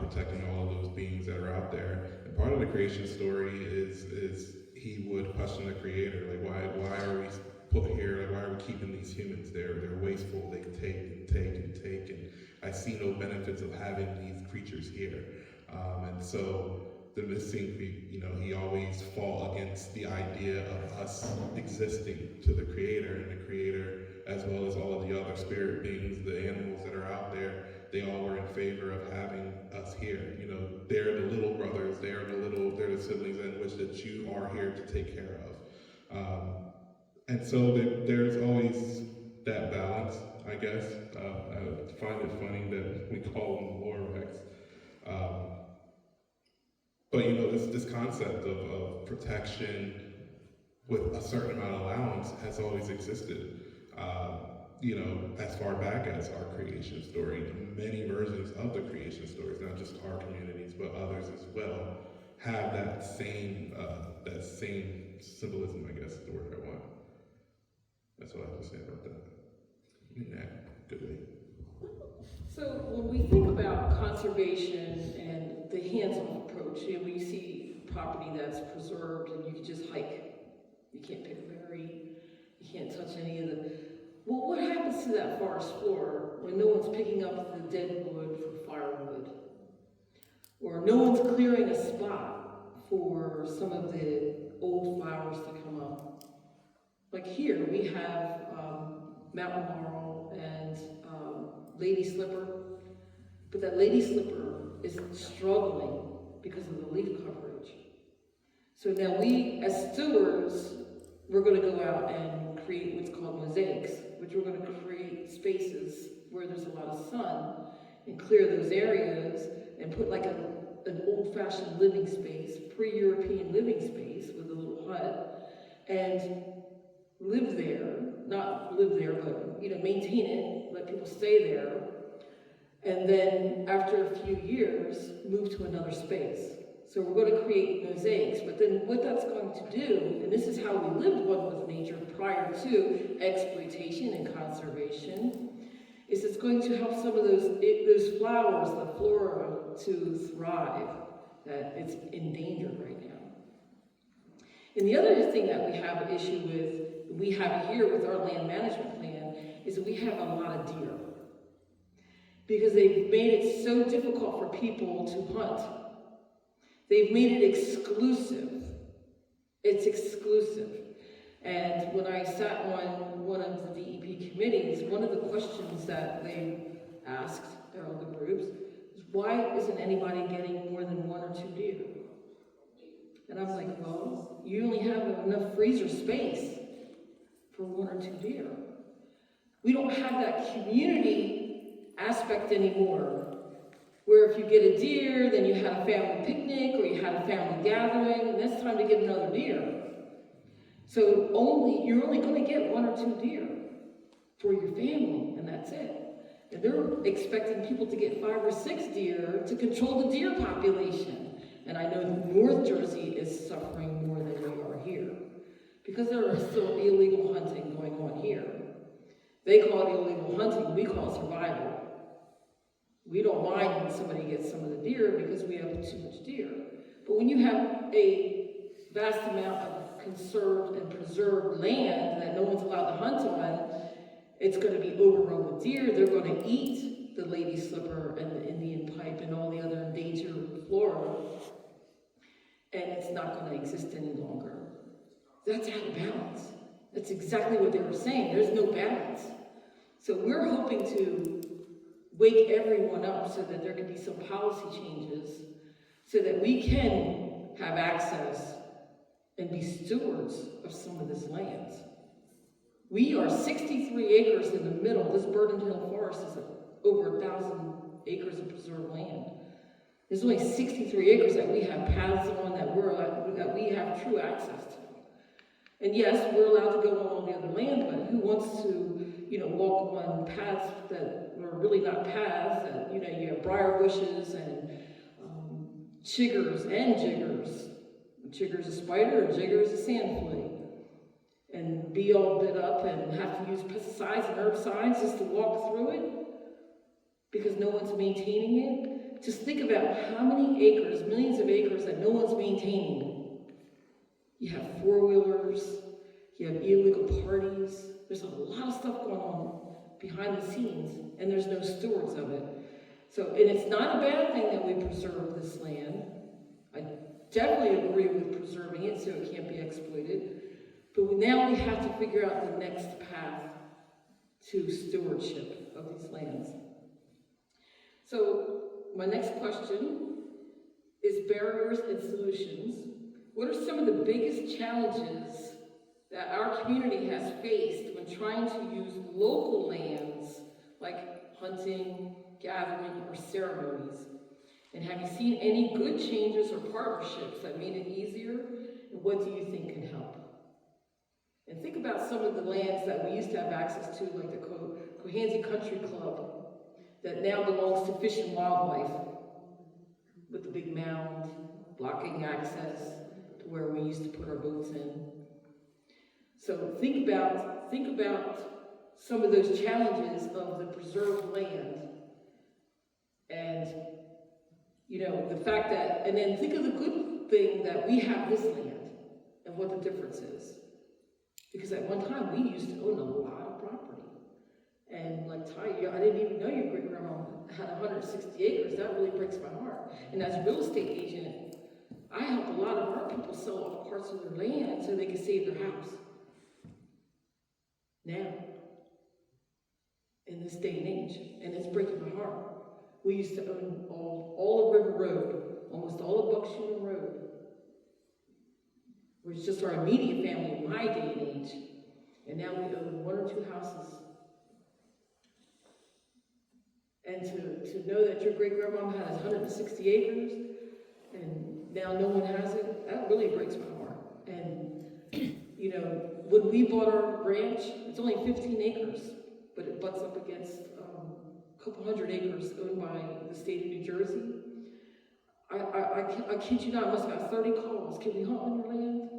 protecting all of those beings that are out there. And part of the creation story is he would question the creator, like why are we put here, like why are we keeping these humans there? They're wasteful, they take and take and take, and I see no benefits of having these creatures here. And so the missing, you know, he always fought against the idea of us existing to the creator, and the creator, as well as all of the other spirit beings, the animals that are out there, they all were in favor of having us here. You know, they're the little brothers, they're the siblings in which that you are here to take care of. And so there's always that balance, I guess. I find it funny that we call them Lorax. But you know, this concept of protection with a certain amount of allowance has always existed. You know, as far back as our creation story, many versions of the creation stories, not just our communities, but others as well, have that same symbolism, I guess is the word I want. That's what I have to say about that. In that good way. So when we think about conservation and the hands-on approach, you know, when you see property that's preserved and you can just hike, you can't pick a berry, you can't touch any of the, well, what happens to that forest floor when no one's picking up the dead wood for firewood? Or no one's clearing a spot for some of the old flowers to come up? Like here, we have mountain laurel and lady slipper, but that lady slipper is struggling because of the leaf coverage. So now we, as stewards, we're going to go out and create what's called mosaics, which we're going to create spaces where there's a lot of sun and clear those areas and put like an old-fashioned living space, pre-European living space with a little hut, and live there, not live there, but, you know, maintain it, let people stay there, and then after a few years, move to another space. So we're going to create mosaics, but then what that's going to do, and this is how we lived one with nature prior to exploitation and conservation, is it's going to help some of those flowers, the flora, to thrive, that it's endangered right now. And the other thing that we have an issue with, we have here with our land management plan, is that we have a lot of deer. Because they've made it so difficult for people to hunt. They've made it exclusive. It's exclusive. And when I sat on one of the DEP committees, one of the questions that they asked, there are other groups, is why isn't anybody getting more than 1 or 2 deer? And I was like, well, you only have enough freezer space for 1 or 2 deer. We don't have that community aspect anymore, where if you get a deer, then you had a family picnic or you had a family gathering, and it's time to get another deer. So you're only going to get 1 or 2 deer for your family, and that's it. And they're expecting people to get 5 or 6 deer to control the deer population. And I know North Jersey is suffering more than we are here, because there is still illegal hunting going on here. They call it illegal hunting, we call it survival. We don't mind when somebody gets some of the deer because we have too much deer. But when you have a vast amount of conserved and preserved land that no one's allowed to hunt on, it's going to be overrun with deer. They're going to eat the lady slipper and the Indian pipe and all the other endangered flora, and it's not going to exist any longer. That's out of balance. That's exactly what they were saying. There's no balance. So we're hoping to wake everyone up so that there can be some policy changes so that we can have access and be stewards of some of this land. We are 63 acres in the middle. This Burden Hill Forest is over 1,000 acres of preserved land. There's only 63 acres that we have paths on that we have true access to. And yes, we're allowed to go on all the other land, but who wants to, walk on paths that are really not paths, that, you have briar bushes and chiggers and jiggers. Chigger's a spider and jigger's a sand flea. And be all bit up and have to use pesticides and herbicides just to walk through it because no one's maintaining it. Just think about how many acres, millions of acres that no one's maintaining. You have four-wheelers, you have illegal parties. There's a lot of stuff going on behind the scenes, and there's no stewards of it. So, and it's not a bad thing that we preserve this land. I definitely agree with preserving it so it can't be exploited. But now we have to figure out the next path to stewardship of these lands. So my next question is barriers and solutions. What are some of the biggest challenges that our community has faced when trying to use local lands like hunting, gathering, or ceremonies? And have you seen any good changes or partnerships that made it easier? And what do you think can help? And think about some of the lands that we used to have access to, like the Cohanzick Country Club, that now belongs to Fish and Wildlife, with the big mound blocking access to where we used to put our boats in. So think about some of those challenges of the preserved land, and the fact that, and then think of the good thing that we have this land and what the difference is. Because at one time we used to own a lot of property. And like Ty, I didn't even know your great grandma had 160 acres. That really breaks my heart. And as a real estate agent, I help a lot of our people sell off parts of their land so they can save their house. Now, in this day and age, and it's breaking my heart. We used to own all of River Road, almost all of Buckshooter Road, which is just our immediate family in my day and age. And now we own 1 or 2 houses. And to know that your great-grandmama has 160 acres, and now no one has it, that really breaks my heart. And, when we bought our ranch, it's only 15 acres, but it butts up against a couple hundred acres owned by the state of New Jersey. I kid you not, I must have got 30 calls. Can we hunt on your land?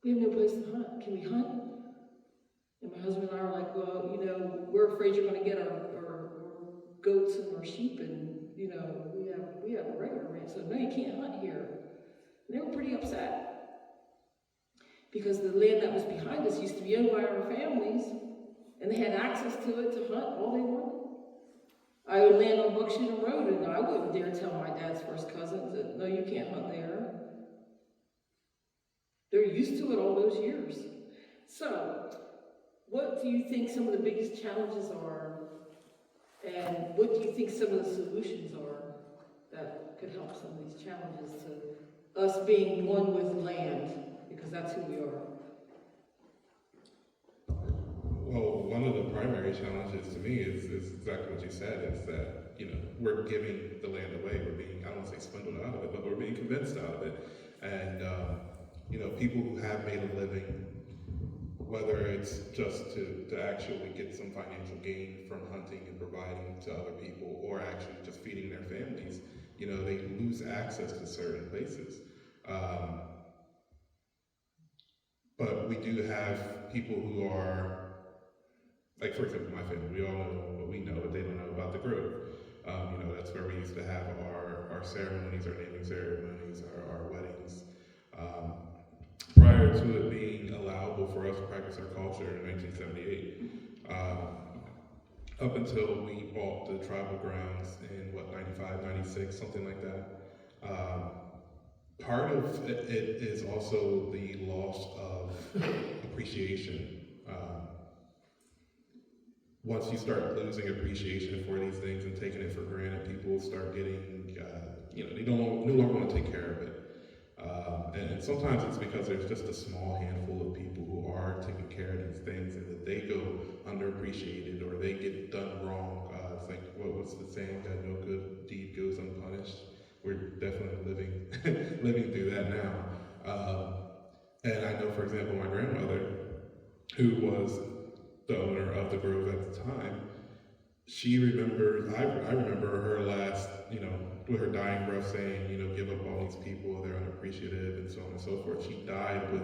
We have no place to hunt. Can we hunt? And my husband and I are like, well, we're afraid you're going to get our goats and our sheep, and we have a regular ranch, so no, you can't hunt here. And they were pretty upset because the land that was behind us used to be owned by our families, and they had access to it to hunt all they wanted. I own land on Buckshooter Road, and I wouldn't dare tell my dad's first cousins that, no, you can't hunt there. They're used to it all those years. So, what do you think some of the biggest challenges are? And what do you think some of the solutions are that could help some of these challenges to us being one with land, because that's who we are? Well, one of the primary challenges to me is exactly what you said, is that, you know, we're giving the land away. We're being, I don't want to say swindled out of it, but we're being convinced out of it. And, you know, people who have made a living, whether it's just to actually get some financial gain from hunting and providing to other people, or actually just feeding their families, you know, they lose access to certain places. But we do have people who are, like, for example, my family, we all know what we know, but they don't know about the Grove. You know, that's where we used to have our ceremonies, our naming ceremonies, our weddings. Prior to it being allowable for us to practice our culture in 1978, up until we bought the tribal grounds in, what, 95, 96, something like that. Part of it is also the loss of appreciation. Once you start losing appreciation for these things and taking it for granted, people start getting, you know, they no longer want to take care of it. And sometimes it's because there's just a small handful of people who are taking care of these things, and that they go underappreciated or they get done wrong. It's like, what was the saying, that no good deed goes unpunished? We're definitely living through that now. And I know, for example, my grandmother, who was the owner of the Grove at the time, she remembers, I remember her last, you know, with her dying breath saying, you know, give up all these people, they're unappreciative, and so on and so forth. She died with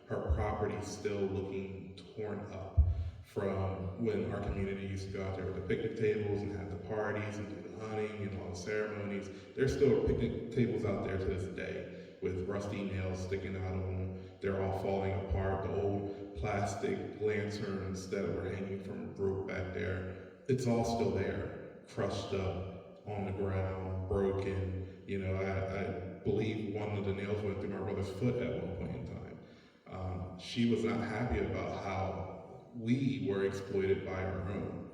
her property still looking torn up from when our community used to go out there with the picnic tables and have the parties and do the hunting and all the ceremonies. There's still picnic tables out there to this day with rusty nails sticking out of them. They're all falling apart. The old plastic lanterns that were hanging from rope back there, it's all still there, crushed up on the ground, broken. You know, I believe one of the nails went through my brother's foot at one point in time. She was not happy about how we were exploited by our own.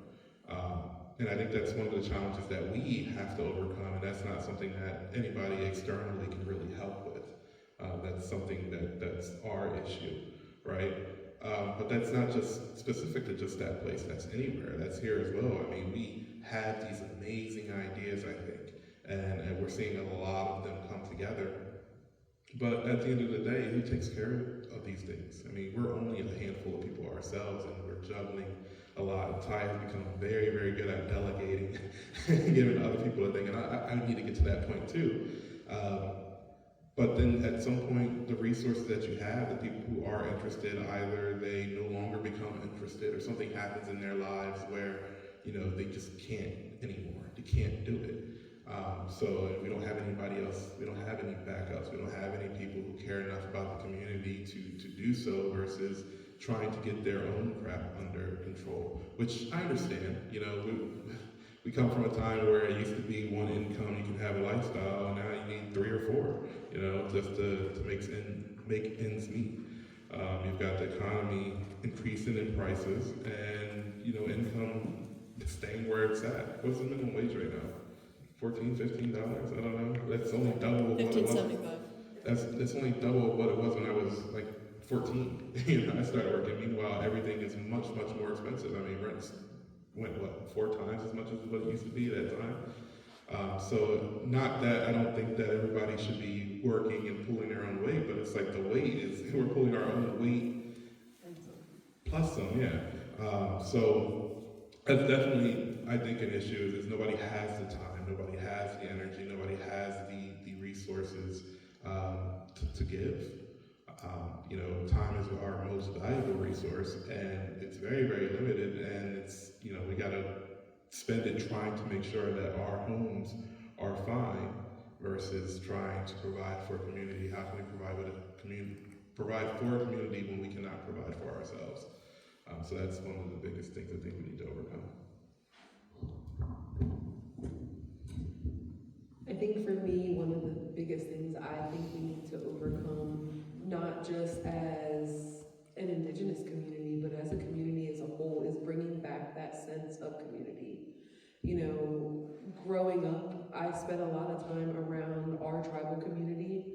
And I think that's one of the challenges that we have to overcome, and that's not something that anybody externally can really help with. That's something that's our issue, right? But that's not just specific to just that place, that's anywhere, that's here as well. I mean, we have these amazing ideas, I think, and we're seeing a lot of them come together. But at the end of the day, who takes care of these things? I mean, we're only a handful of people ourselves, and we're juggling a lot. Ty has become very, very good at delegating and giving other people a thing, and I need to get to that point too. But then at some point, the resources that you have, the people who are interested, either they no longer become interested or something happens in their lives where, you know, they just can't anymore. They can't do it. So we don't have anybody else, we don't have any backups, we don't have any people who care enough about the community to do so, versus trying to get their own crap under control, which I understand. You know, we come from a time where it used to be one income, you can have a lifestyle, and now you need 3 or 4, you know, just to make ends meet. You've got the economy increasing in prices, and, you know, income staying where it's at. What's the minimum wage right now? $14, $15? I don't know. That's only double of what it was. $15.75. That's only double of what it was when I was like 14. You know, I started working. Meanwhile, everything is much, much more expensive. I mean, rents went, what, 4 times as much as what it used to be at that time. So not that I don't think that everybody should be working and pulling their own weight, but it's like the weight is, we're pulling our own weight plus some, yeah. So that's definitely, I think, an issue is nobody has the time, nobody has the energy, nobody has the resources to give. You know, time is our most valuable resource, and it's very, very limited, and it's, you know, we gotta spend it trying to make sure that our homes are fine versus trying to provide for a community. How can we provide for a community when we cannot provide for ourselves? So that's one of the biggest things I think we need to overcome. I think for me, one of the biggest things I think we need to overcome, not just as an Indigenous community, but as a community as a whole, is bringing back that sense of community. You know, growing up, I spent a lot of time around our tribal community,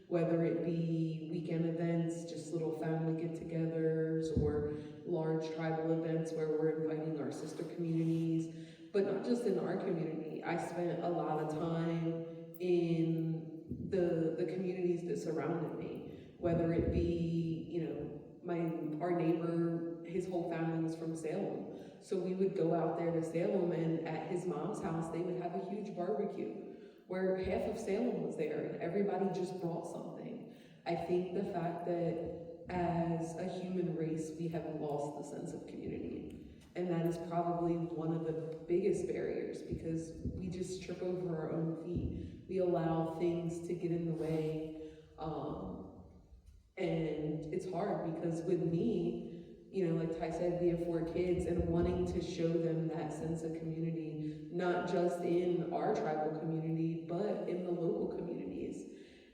whether it be weekend events, just little family get-togethers, or large tribal events where we're inviting our sister communities, but not just in our community. I spent a lot of time in the communities that surrounded me, whether it be, you know, our neighbor, his whole family was from Salem. So we would go out there to Salem, and at his mom's house, they would have a huge barbecue where half of Salem was there and everybody just brought something. I think the fact that as a human race, we have lost the sense of community. And that is probably one of the biggest barriers, because we just trip over our own feet. We allow things to get in the way. And it's hard because with me, you know, like Ty said, we have 4 kids, and wanting to show them that sense of community, not just in our tribal community, but in the local communities.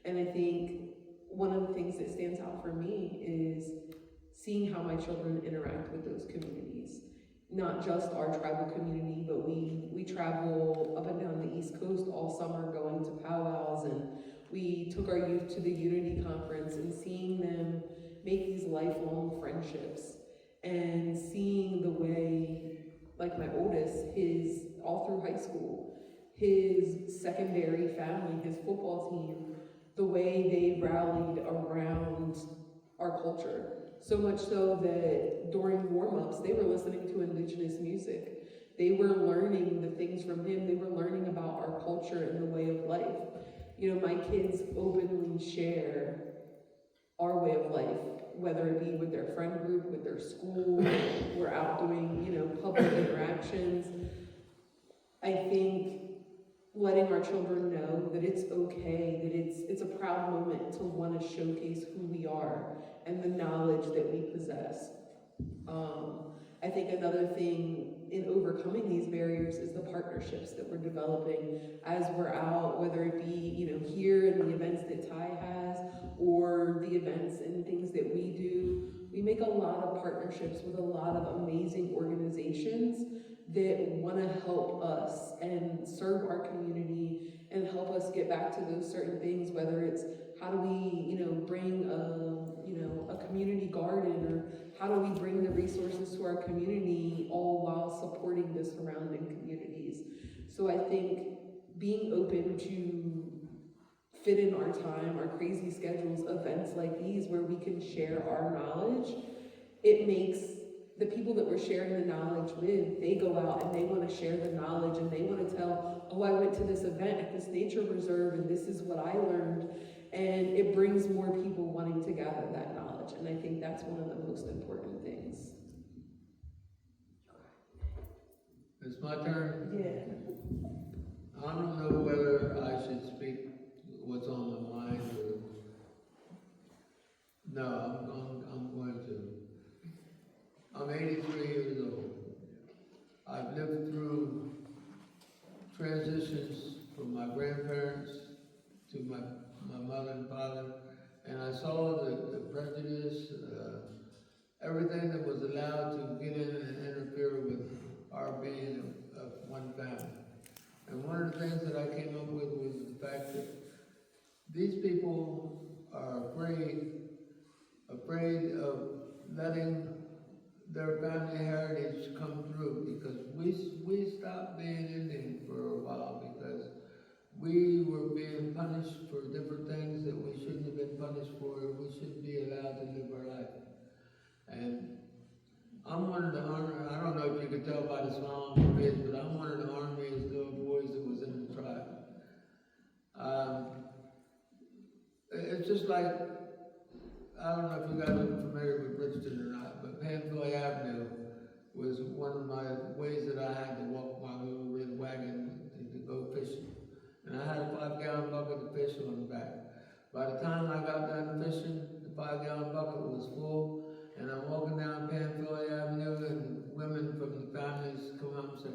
And I think one of the things that stands out for me is seeing how my children interact with those communities. Not just our tribal community, but we travel up and down the East Coast all summer going to powwows, and we took our youth to the Unity Conference, and seeing them make these lifelong friendships, and seeing the way, like my oldest, all through high school, his secondary family, his football team, the way they rallied around our culture. So much so that during warm-ups, they were listening to Indigenous music. They were learning the things from him. They were learning about our culture and the way of life. You know, my kids openly share our way of life, whether it be with their friend group, with their school, we're out doing, you know, public interactions. I think letting our children know that it's okay, that it's a proud moment to want to showcase who we are and the knowledge that we possess. I think another thing in overcoming these barriers is the partnerships that we're developing as we're out, whether it be, you know, here in the events that Ty has, or the events and things that we do. We make a lot of partnerships with a lot of amazing organizations that want to help us and serve our community and help us get back to those certain things, whether it's how do we, you know, bring a community garden, or how do we bring the resources to our community, all while supporting the surrounding communities. So I think being open to fit in our time, our crazy schedules, events like these where we can share our knowledge, it makes the people that we're sharing the knowledge with, they go out and they want to share the knowledge, and they want to tell, oh, I went to this event at this nature reserve and this is what I learned. And it brings more people wanting to gather that knowledge. And I think that's one of the most important things. It's my turn. Yeah. I don't know whether I should speak what's on my mind or... No, I'm going to. I'm 83 years old. I've lived through transitions from my grandparents to my mother and father, and I saw the prejudice, everything that was allowed to get in and interfere with our being of one family. And one of the things that I came up with was the fact that these people are afraid of letting their family heritage come through, because we stopped being Indian for a while because we were being punished for different things that we shouldn't have been punished for. We shouldn't be allowed to live our life. And I'm one of the army, I don't know if you could tell by the smile on my face, but I'm one of the armiest little boys that was in the tribe. It's just like, I don't know if you guys are familiar with Bridgeton or not, but Panville Avenue was one of my ways that I had to walk my little red wagon to go fishing. And I had a 5-gallon bucket of fish on the back. By the time I got done fishing, the 5-gallon bucket was full, and I'm walking down Panville Avenue, and women from the families come up and say,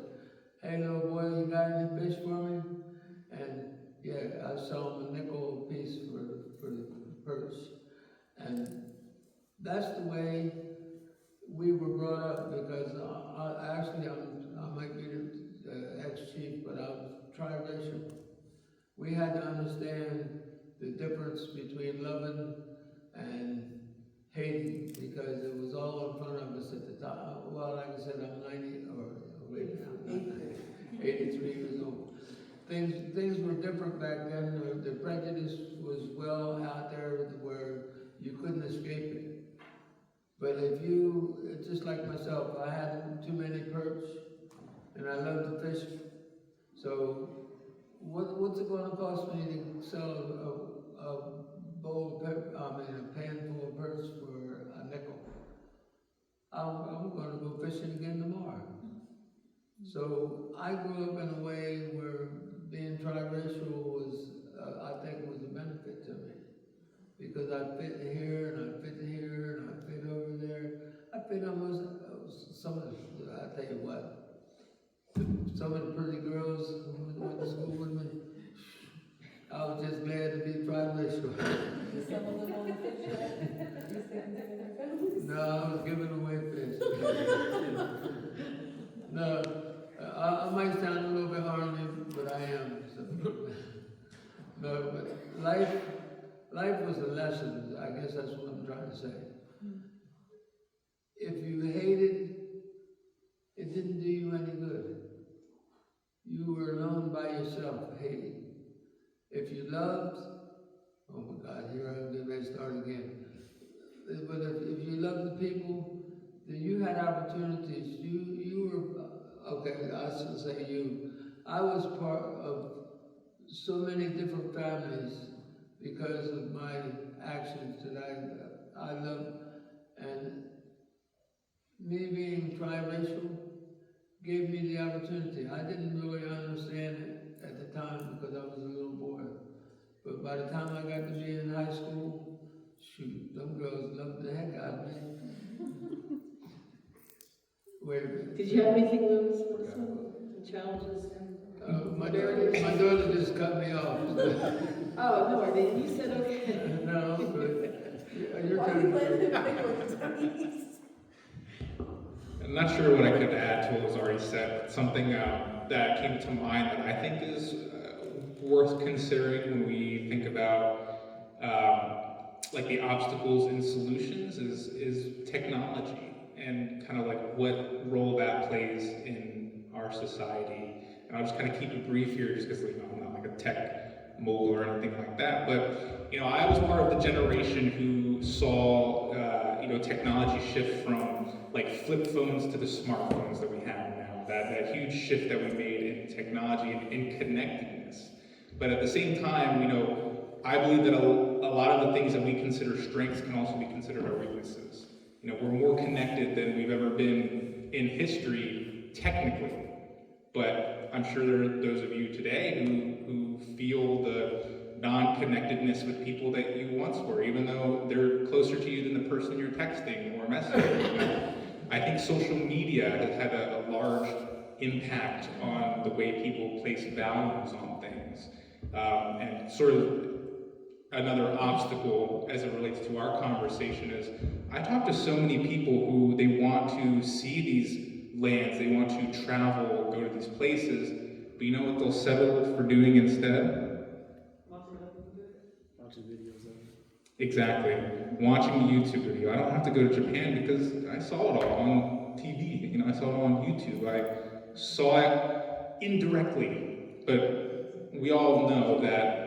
hey little boy, you got any fish for me? And yeah, I sell them a nickel a piece for the purse. And that's the way we were brought up, because I might be extra we had to understand the difference between loving and hating, because it was all in front of us at the time. Well, like I said, I'm 90, or wait, I'm not 90, 83 years old. Things were different back then. The prejudice was well out there where you couldn't escape it. But if you, just like myself, I had too many perch, and I love to fish. So what's it going to cost me to sell a bowl of a pan full of perch for a nickel? I'm going to go fishing again tomorrow. So I grew up in a way where being triracial was, I think, was a benefit to me, because I fit here and I fit here and I fit over there. I fit almost some of the, I tell you what, some of the pretty girls who went to school with me, I was just glad to be triracial. Some of them on the fish yet? You send them in their families? No, I was giving away fish. No, I might sound a little bit ornery, but I am. So. No, but life was a lesson. I guess that's what I'm trying to say. If you hated, it didn't do you any good. You were alone by yourself, hating. If you loved, oh my God, here I'm getting ready to start again. But if you loved the people, then you had opportunities. You were, okay, I should say you. I was part of so many different families because of my actions that I love. And me being triracial gave me the opportunity. I didn't really understand it at the time because I was a little boy. But by the time I got to be in high school, shoot, them girls loved the heck out of me. Wait a minute. Did you have anything, Lewis, for this one? Some challenges? My daughter just cut me off. Oh, no, I didn't. You said okay. No, I'm good. You're Why are you turning letting good. him pick with the dummies? I'm not sure what I could add to what was already said, but something that came to mind that I think is worth considering when we think about like the obstacles and solutions is technology, and kind of like what role that plays in our society. And I'll just kind of keep it brief here, just because I'm not like a tech mogul or anything like that. But I was part of the generation who saw technology shift from like flip phones to the smartphones that we have now. That huge shift that we made in technology and in connectedness. But at the same time, I believe that a lot of the things that we consider strengths can also be considered our weaknesses. We're more connected than we've ever been in history, technically. But I'm sure there are those of you today who feel the non-connectedness with people that you once were, even though they're closer to you than the person you're texting or messaging. I think social media has had a large impact on the way people place values on things. And sort of another obstacle as it relates to our conversation is, I talk to so many people who they want to see these lands, they want to travel, go to these places, but you know what they'll settle for doing instead? Watching videos of it. Exactly. Watching a YouTube video. I don't have to go to Japan because I saw it all on TV. I saw it on YouTube. I saw it indirectly. But we all know that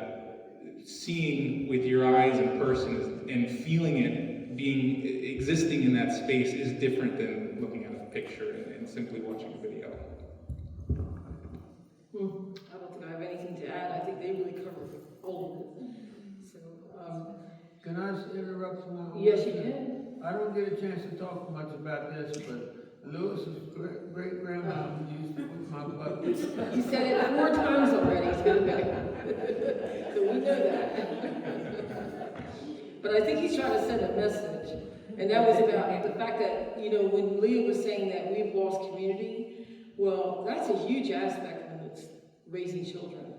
seeing with your eyes in person and feeling it, existing in that space is different than looking at a picture and simply watching a video. I don't think I have anything to add. I think they really covered all of it. So, Can I interrupt for one? yes, you can. I don't get a chance to talk much about this, but Lewis's great-grandma used to whip my butt. He said it 4 times already. He's going to So we know that. But I think he's trying to send a message. And that was about the fact that, when Leah was saying that we've lost community, well, that's a huge aspect when it's raising children.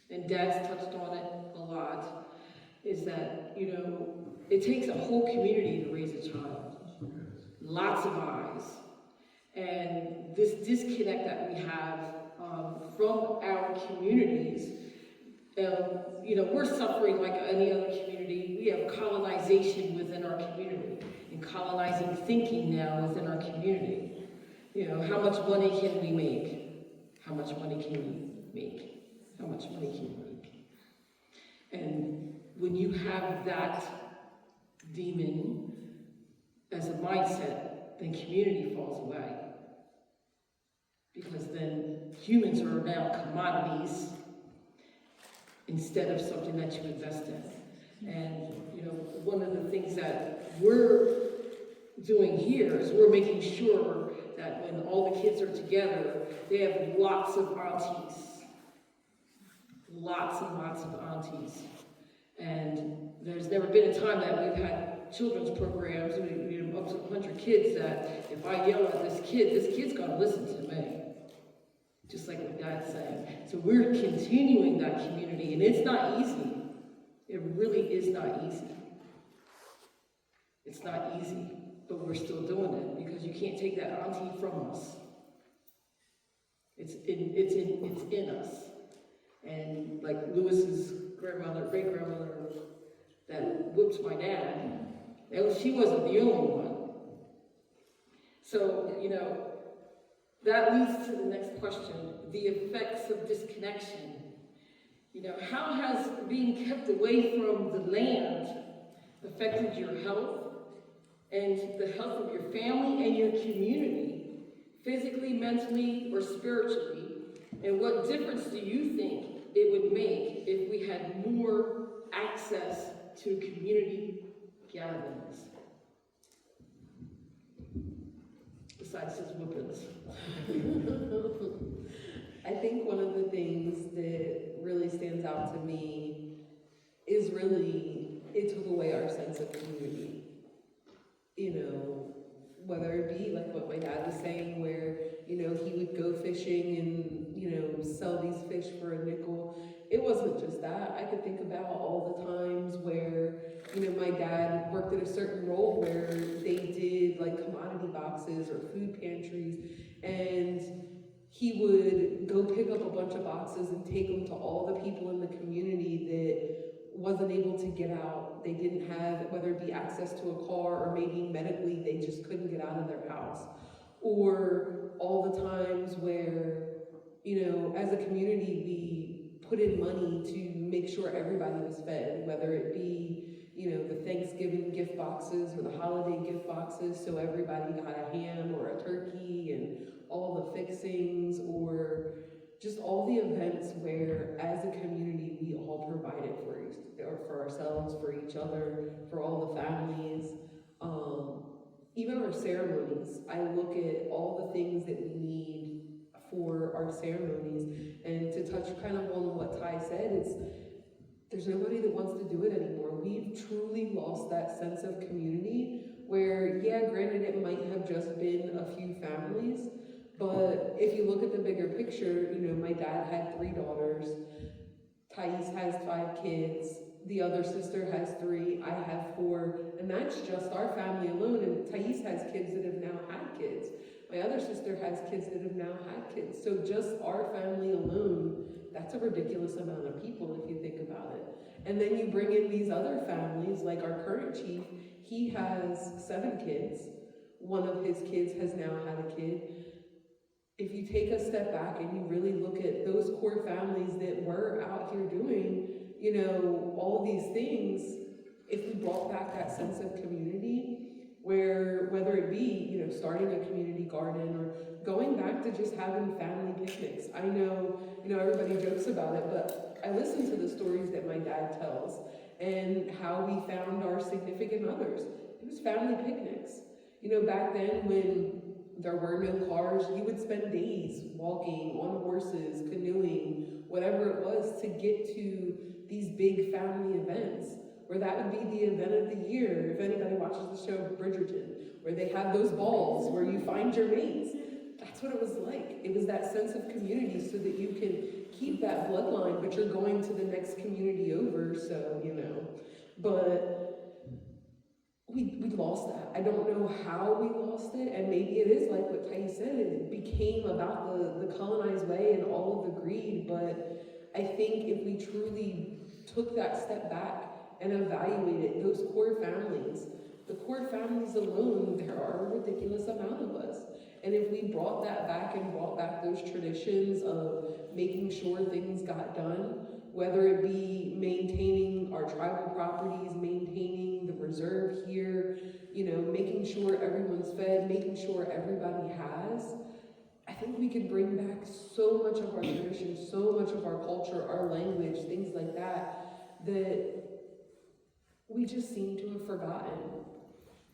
And Dad's touched on it a lot, is that, it takes a whole community to raise a child. Lots of eyes. And this disconnect that we have from our communities We're suffering like any other community. We have colonization within our community, and colonizing thinking now within our community. How much money can we make? How much money can we make? How much money can we make? And when you have that demon as a mindset, then community falls away. Because then humans are now commodities instead of something that you invest in. And, one of the things that we're doing here is we're making sure that when all the kids are together, they have lots of aunties. Lots and lots of aunties. And there's never been a time that we've had children's programs, up to 100 kids, that if I yell at this kid's gonna listen to me. Just like what Dad's saying. So we're continuing that community, and it's not easy. It really is not easy. It's not easy, but we're still doing it because you can't take that auntie from us. It's in us. And like Lewis's great-grandmother that whooped my dad, she wasn't the only one. So, that leads to the next question, the effects of disconnection. How has being kept away from the land affected your health and the health of your family and your community, physically, mentally, or spiritually? And what difference do you think it would make if we had more access to community gatherings? Besides his whoopings. I think one of the things that really stands out to me is really, it took away our sense of community. Whether it be like what my dad was saying, where, he would go fishing and, sell these fish for a nickel. It wasn't just that. I could think about all the times where, my dad worked at a certain role where they did like commodity boxes or food pantries, and he would go pick up a bunch of boxes and take them to all the people in the community that wasn't able to get out. They didn't have, whether it be access to a car or maybe medically, they just couldn't get out of their house. Or all the times where, as a community, we put in money to make sure everybody was fed, whether it be, the Thanksgiving gift boxes or the holiday gift boxes, so everybody got a ham or a turkey and all the fixings, or just all the events where, as a community, we all provided for ourselves, for each other, for all the families. Even our ceremonies, I look at all the things that we need for our ceremonies, and to touch kind of on what Ty said, there's nobody that wants to do it anymore. We've truly lost that sense of community where, yeah, granted, it might have just been a few families, but if you look at the bigger picture, my dad had 3 daughters, Thais has 5 kids, the other sister has 3, I have 4, and that's just our family alone, and Thais has kids that have now had kids. My other sister has kids that have now had kids. So just our family alone, that's a ridiculous amount of people if you think about it. And then you bring in these other families, like our current chief, he has 7 kids. One of his kids has now had a kid. If you take a step back and you really look at those core families that were out here doing, all these things, if we brought back that sense of community, where whether it be, starting a community garden or going back to just having family picnics. I know, everybody jokes about it, but I listen to the stories that my dad tells and how we found our significant others. It was family picnics. Back then when there were no cars, you would spend days walking on horses, canoeing, whatever it was to get to these big family events, where that would be the event of the year. If anybody watches the show Bridgerton, where they have those balls where you find your mates, that's what it was like. It was that sense of community so that you can keep that bloodline, but you're going to the next community over, so, but we lost that. I don't know how we lost it, and maybe it is like what Thais said, it became about the colonized way and all of the greed, but I think if we truly took that step back and evaluated those core families. The core families alone, there are a ridiculous amount of us. And if we brought that back and brought back those traditions of making sure things got done, whether it be maintaining our tribal properties, maintaining the reserve here, making sure everyone's fed, making sure everybody has, I think we can bring back so much of our tradition, so much of our culture, our language, things like that, that we just seem to have forgotten.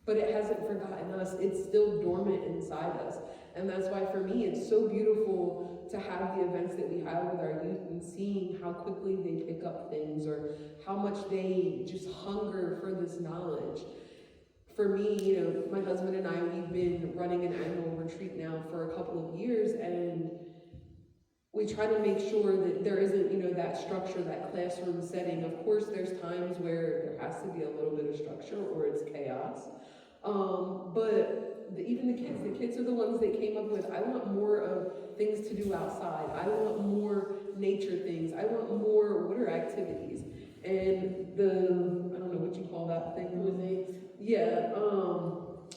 But it hasn't forgotten us. It's still dormant inside us. And that's why for me, it's so beautiful to have the events that we have with our youth and seeing how quickly they pick up things or how much they just hunger for this knowledge. For me, my husband and I, we've been running an annual retreat now for a couple of years, and we try to make sure that there isn't, that structure, that classroom setting. Of course, there's times where there has to be a little bit of structure or it's chaos. But even the kids are the ones that came up with, I want more of things to do outside. I want more nature things. I want more water activities. And I don't know what you call that thing. Yeah,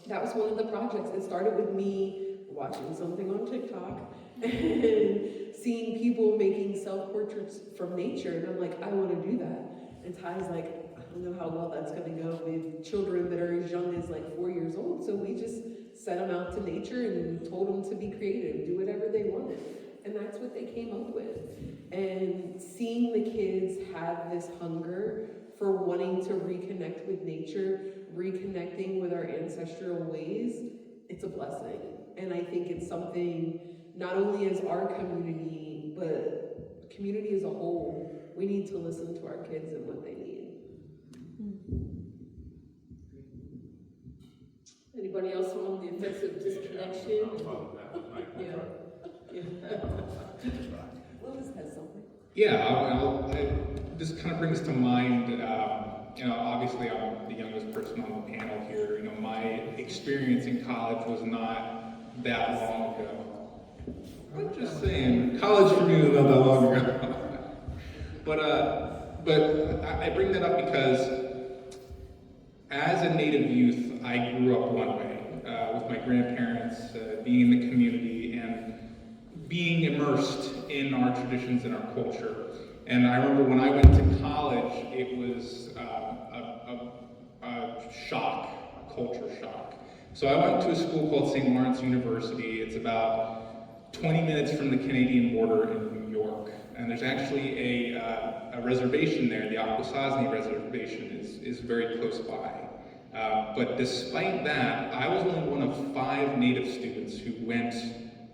that was one of the projects. It started with me watching something on TikTok and seeing people making self-portraits from nature. And I'm like, I want to do that. And Ty's like, I don't know how well that's going to go with children that are as young as like 4 years old. So we just sent them out to nature and told them to be creative, do whatever they wanted. And that's what they came up with. And seeing the kids have this hunger for wanting to reconnect with nature, reconnecting with our ancestral ways, it's a blessing. And I think it's something, not only as our community, but community as a whole, we need to listen to our kids and what they need. Anybody else on the effects of disconnection? Yeah. Lois has something. Yeah, this kind of brings to mind, obviously I'm the youngest person on the panel here. My experience in college was not that long ago. I'm just saying, college for me was not that long ago. But I bring that up because as a Native youth, I grew up one way, with my grandparents, being in the community and being immersed in our traditions and our culture. And I remember when I went to college, it was a shock, a culture shock. So I went to a school called St. Lawrence University. It's about 20 minutes from the Canadian border in New York. And there's actually a reservation there, the Akwesasne Reservation is very close by. But despite that, I was only one of 5 Native students who went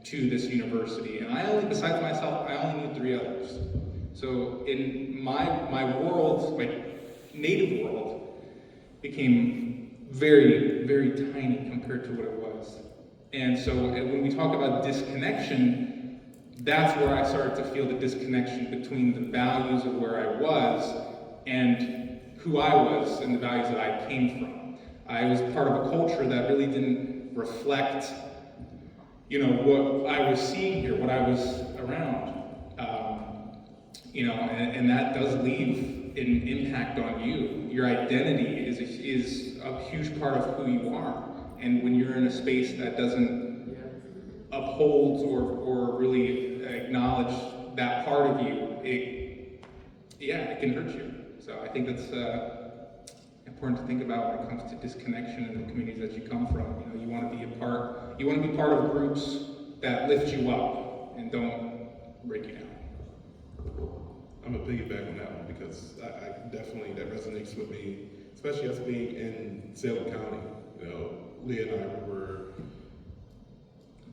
to this university, and besides myself, I only knew 3 others. So in my world, my Native world, became very, very tiny compared to what it was. And so when we talk about disconnection, that's where I started to feel the disconnection between the values of where I was and who I was and the values that I came from. I was part of a culture that really didn't reflect, what I was seeing here, what I was around. And that does leave an impact on you. Your identity is a huge part of who you are. And when you're in a space that doesn't uphold or really acknowledge that part of you, it can hurt you. So I think that's important to think about when it comes to disconnection in the communities that you come from. You want to be part of groups that lift you up and don't break you down. I'm gonna piggyback on that one because I definitely, that resonates with me, especially us being in Salem County. Leah and I were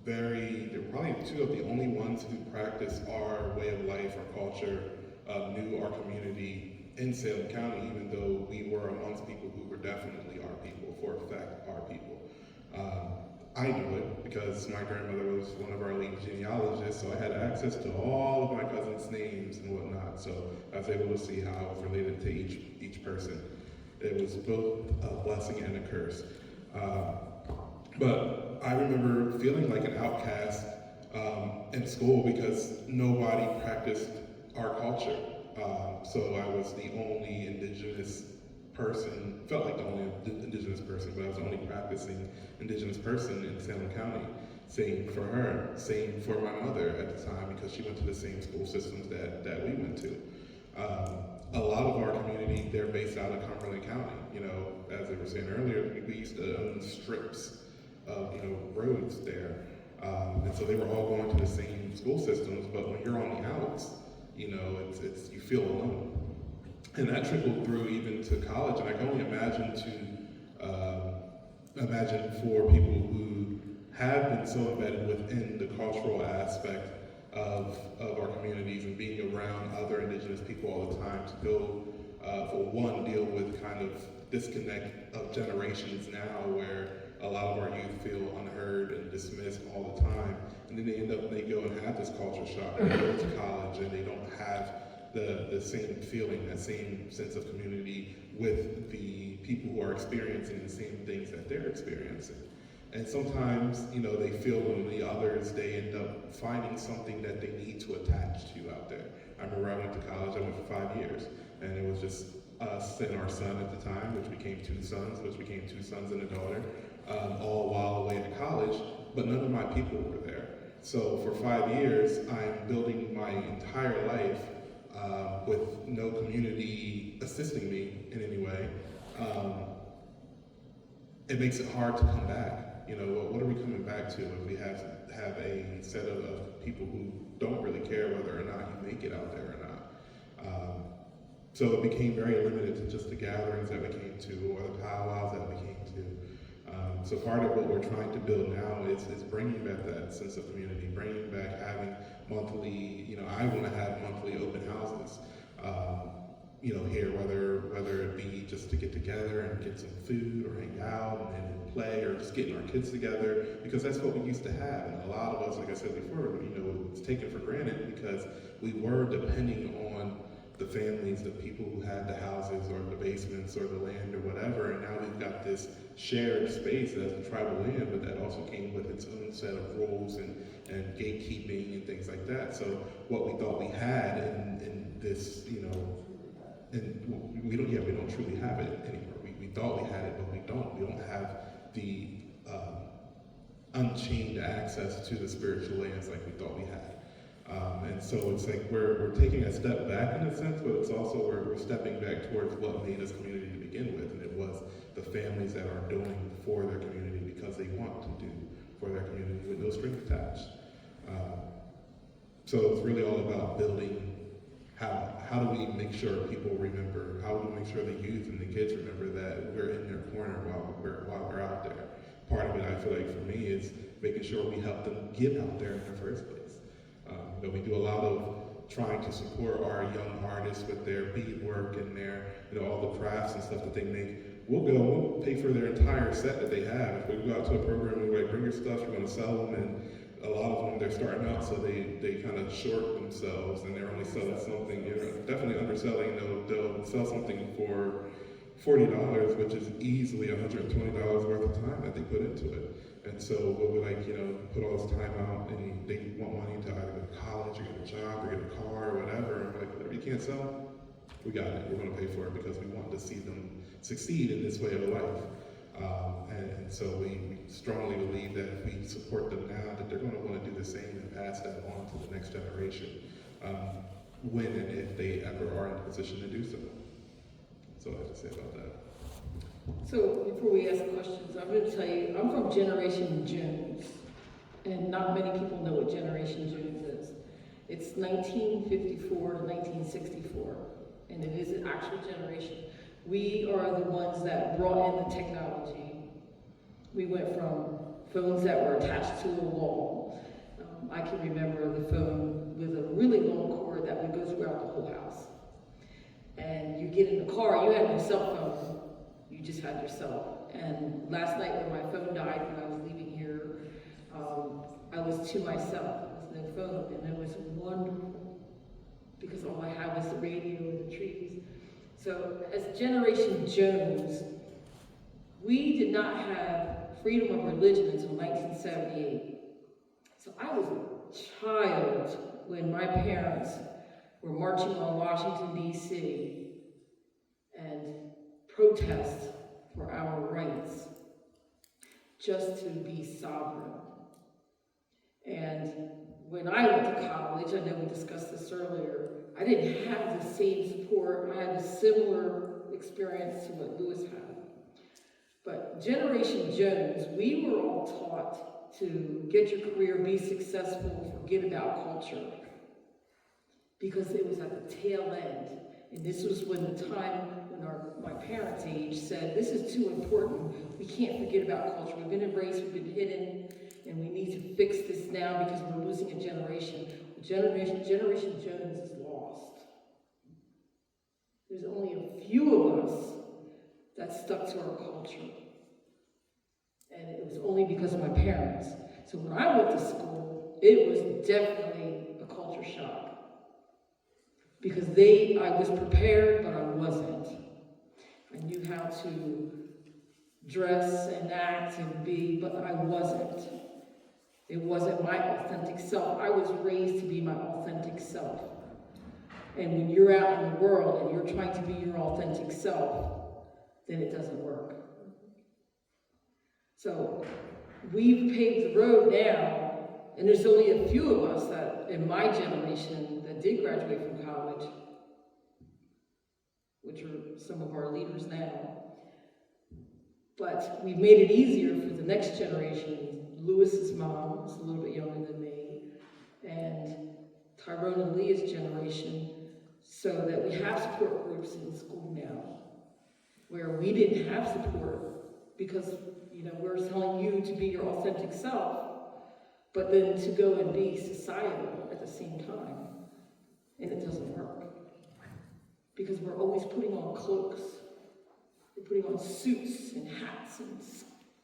they're probably 2 of the only ones who practice our way of life, our culture, knew our community in Salem County, even though we were amongst people who were definitely our people, for a fact, our people. I knew it because my grandmother was one of our lead genealogists, so I had access to all of my cousins' names and whatnot, so I was able to see how I was related to each person. It was both a blessing and a curse. But I remember feeling like an outcast in school because nobody practiced our culture. So I was the only Indigenous person, felt like the only Indigenous person, but I was the only practicing Indigenous person in Salem County. Same for her, same for my mother at the time, because she went to the same school systems that we went to. A lot of our community, they're based out of Cumberland County. You know, as they were saying earlier, we used to own strips of, you know, roads there. And so they were all going to the same school systems, but when you're on the outs, you know, it's you feel alone. And that trickled through even to college, and I can only imagine for people who have been so embedded within the cultural aspect of our communities and being around other Indigenous people all the time to go, for one, deal with kind of disconnect of generations now where a lot of our youth feel unheard and dismissed all the time, and then they go and have this culture shock. They go to college and they don't have the same feeling, that same sense of community with the people who are experiencing the same things that they're experiencing. And sometimes, you know, they feel lonely. Others, they end up finding something that they need to attach to out there. I remember I went to college. I went for 5 years, and it was just us and our son at the time, which became 2 sons, and a daughter, all while away at college, but none of my people were there. So for 5 years, I'm building my entire life with no community assisting me in any way. It makes it hard to come back. You know, what are we coming back to if we have a set of people who don't really care whether or not you make it out there or not? So it became very limited to just the gatherings that we came to or the powwows that we came to. So part of what we're trying to build now is bringing back that sense of community, bringing back having monthly, you know, I want to have monthly open houses, you know, here, whether it be just to get together and get some food or hang out and play or just getting our kids together, because that's what we used to have. And a lot of us, like I said before, you know, it's taken for granted because we were depending on the families, the people who had the houses or the basements or the land or whatever, and now we've got this shared space as a tribal land, but that also came with its own set of rules and gatekeeping and things like that. So what we thought we had in this, you know, and we don't truly have it anymore. We thought we had it, but we don't. We don't have the unchained access to the spiritual lands like we thought we had. And so it's like we're taking a step back in a sense, but it's also we're stepping back towards what made us community to begin with, and it was the families that are doing for their community because they want to do for their community with no strings attached. So it's really all about building how do we make sure people remember, how do we make sure the youth and the kids remember that we're in their corner while we're out there. Part of it, I feel like for me, is making sure we help them get out there in the first place. You know, we do a lot of trying to support our young artists with their beadwork and their, you know, all the crafts and stuff that they make. We'll pay for their entire set that they have. If we go out to a program and we're like, bring your stuff, you're going to sell them, and a lot of them, they're starting out, so they kind of short themselves, and they're only selling something, you know, definitely underselling. They'll sell something for $40, which is easily $120 worth of time that they put into it. And so we'll be like, you know, put all this time out, and they want money to either go to college or get a job or get a car or whatever. And we're like, whatever you can't sell, we got it. We're going to pay for it because we want to see them succeed in this way of life. And so we strongly believe that if we support them now, that they're going to want to do the same and pass that on to the next generation, when and if they ever are in a position to do so. That's all I have to say about that. So before we ask questions, I'm going to tell you, I'm from Generation Jones, and not many people know what Generation Jones is. It's 1954 to 1964, and it is an actual generation. We are the ones that brought in the technology. We went from phones that were attached to a wall. I can remember the phone with a really long cord that would go throughout the whole house. And you get in the car, you had no cell phone, you just had yourself. And last night when my phone died when I was leaving here, I was to myself. There was no phone, and it was wonderful because all I had was the radio and the trees. So as Generation Jones, we did not have freedom of religion until 1978. So I was a child when my parents were marching on Washington, D.C. and protest for our rights, just to be sovereign. And when I went to college, I know we discussed this earlier, I didn't have the same support. I had a similar experience to what Lewis had. But Generation Jones, we were all taught to get your career, be successful, forget about culture. Because it was at the tail end. And this was when the time when my parents' age said, this is too important. We can't forget about culture. We've been erased, we've been hidden, and we need to fix this now because we're losing a generation. Generation Jones is lost. There's only a few of us that stuck to our culture. And it was only because of my parents. So when I went to school, it was definitely a culture shock. Because I was prepared, but I wasn't. I knew how to dress and act and be, but I wasn't. It wasn't my authentic self. I was raised to be my authentic self. And when you're out in the world and you're trying to be your authentic self, then it doesn't work. So we've paved the road now, and there's only a few of us that, in my generation, that did graduate from college, which are some of our leaders now. But we've made it easier for the next generation. Lewis's mom is a little bit younger than me, and Tyrone and Leah's generation, so that we have support groups in school now, where we didn't have support because, we're telling you to be your authentic self, but then to go and be societal at the same time, and it doesn't work. Because we're always putting on cloaks, we're putting on suits and hats and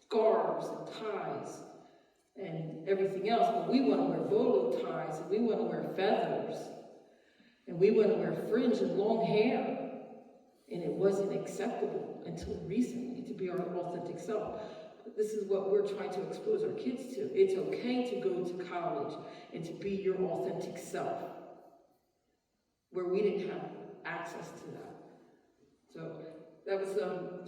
scarves and ties and everything else, but we want to wear bolo ties, and we want to wear feathers, and we want to wear fringe and long hair, and it wasn't acceptable until recently to be our authentic self. But this is what we're trying to expose our kids to. It's okay to go to college and to be your authentic self, where we didn't have access to that. So that was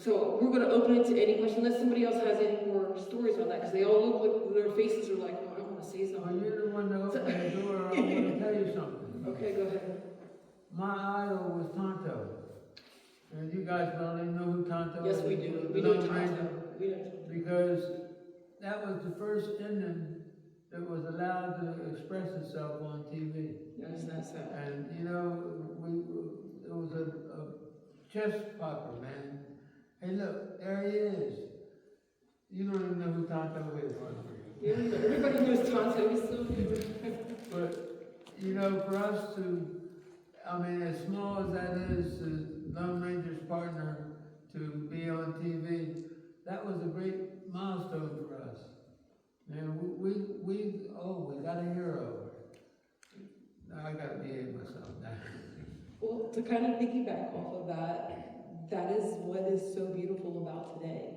so we're going to open it to any question, unless somebody else has any more stories on that, because they all look like their faces are like, oh, I want to say Well, something. you're the one that opened the door. I want to tell you something. Okay, go ahead. My idol was Tonto. And you guys probably know who Tonto is. Yes, we do. The We know Lone Ranger. Tonto. We know. Because that was the first Indian that was allowed to express itself on TV. That is not sad. And it was a chest popper, man. Hey, look, there he is. You don't even know who Tonto is, Yeah, everybody knows Tonto. He's so good. But, for us to, as small as that is, Lone Ranger's partner to be on TV, that was a great milestone for us. And we got a hero. Now I gotta behave myself now. Well, to kind of piggyback off of that, that is what is so beautiful about today.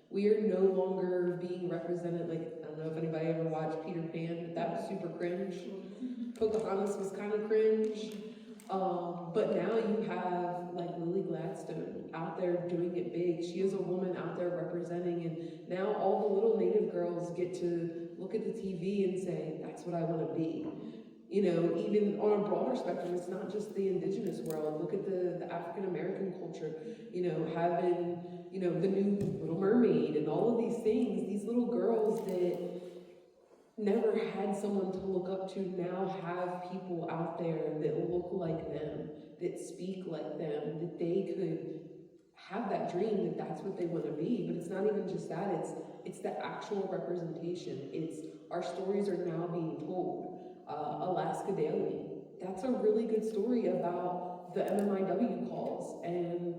We are no longer being represented, I don't know if anybody ever watched Peter Pan, but that was super cringe. Pocahontas was kind of cringe. But now you have Lily Gladstone out there doing it big. She is a woman out there representing, and now all the little Native girls get to look at the TV and say, that's what I want to be. Even on a broader spectrum, it's not just the indigenous world. Look at the African American culture, having, the new Little Mermaid and all of these things. These little girls that never had someone to look up to now have people out there that look like them, that speak like them, that they could have that dream that that's what they want to be. But it's not even just that, it's the actual representation. It's our stories are now being told. Alaska Daily, that's a really good story about the MMIW calls and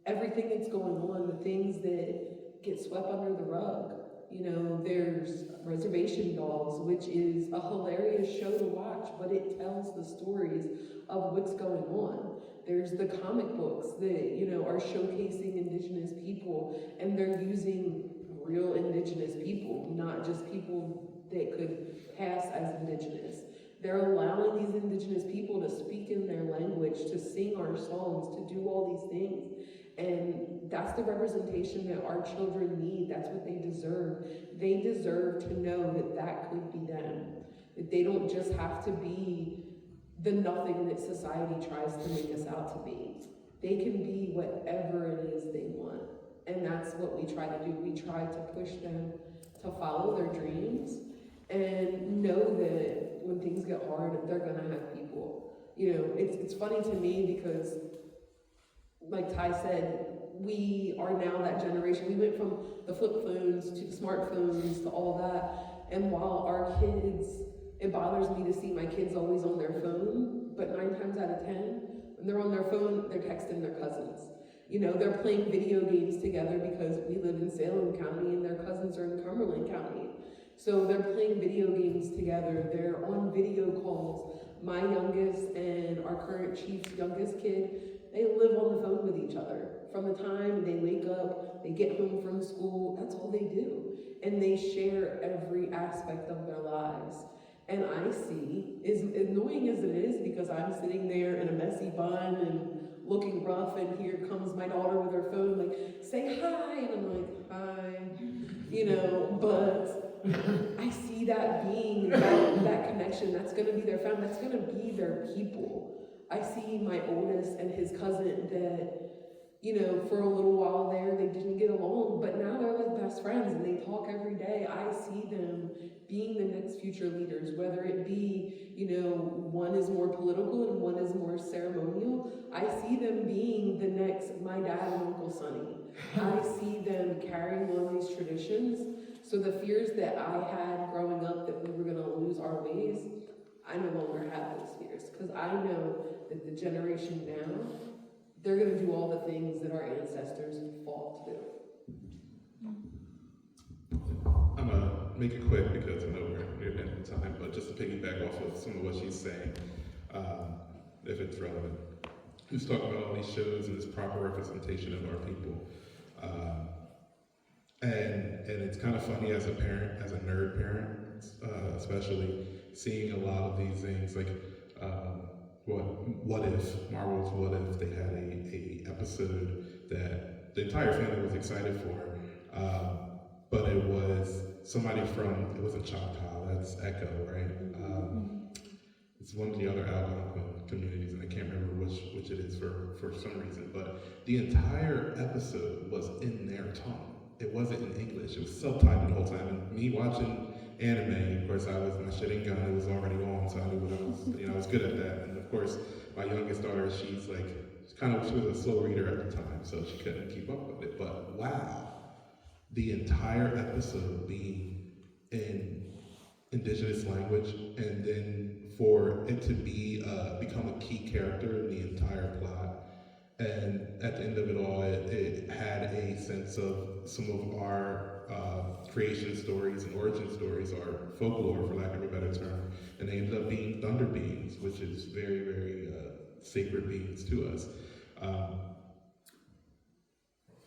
everything that's going on, the things that get swept under the rug. There's Reservation Dogs, which is a hilarious show to watch, but it tells the stories of what's going on. There's the comic books that, are showcasing indigenous people, and they're using real indigenous people, not just people that could pass as indigenous. They're allowing these indigenous people to speak in their language, to sing our songs, to do all these things. And that's the representation that our children need. That's what they deserve. They deserve to know that that could be them. That they don't just have to be the nothing that society tries to make us out to be. They can be whatever it is they want. And that's what we try to do. We try to push them to follow their dreams and know that when things get hard, they're gonna have people. You know, it's funny to me because, like Ty said, we are now that generation. We went from the flip phones to the smartphones to all that. And while our kids, it bothers me to see my kids always on their phone, but 9 times out of 10, when they're on their phone, they're texting their cousins. You know, they're playing video games together because we live in Salem County and their cousins are in Cumberland County. So they're playing video games together. They're on video calls. My youngest and our current chief's youngest kid, they live on the phone with each other. From the time they wake up, they get home from school, that's all they do. And they share every aspect of their lives. And I see, as annoying as it is, because I'm sitting there in a messy bun and looking rough, and here comes my daughter with her phone, like, say hi, and I'm like, hi, you know, but I see that being, that connection, that's gonna be their family, that's gonna be their people. I see my oldest and his cousin that, you know, for a little while there, they didn't get along, but now they're like best friends and they talk every day. I see them being the next future leaders, whether it be, you know, one is more political and one is more ceremonial. I see them being the next my dad and Uncle Sonny. I see them carrying on these traditions. So the fears that I had growing up that we were gonna lose our ways, I no longer have those fears, because I know that the generation now, they're going to do all the things that our ancestors fought to do. I'm going to make it quick because I know we're near the end of time, but just to piggyback off of some of what she's saying, if it's relevant. Let's talk about all these shows and this proper representation of our people. And it's kind of funny as a parent, as a nerd parent, especially, seeing a lot of these things, like what if, Marvel's What If, they had a episode that the entire family was excited for, but it was somebody from, it wasn't Choctaw, that's Echo, right? It's one of the other Algonquin communities, and I can't remember which it is for some reason, but the entire episode was in their tongue. It wasn't in English, it was subtitled the whole time, and me watching anime, of course, my Sharingan, it was already on, so I knew what I was, I was good at that. And of course, my youngest daughter, she was a slow reader at the time, so she couldn't keep up with it. But wow, the entire episode being in Indigenous language, and then for it to be become a key character in the entire plot. And at the end of it all, it had a sense of some of our creation stories and origin stories, or folklore, for lack of a better term, and they ended up being thunder beings, which is very, very sacred beings to us.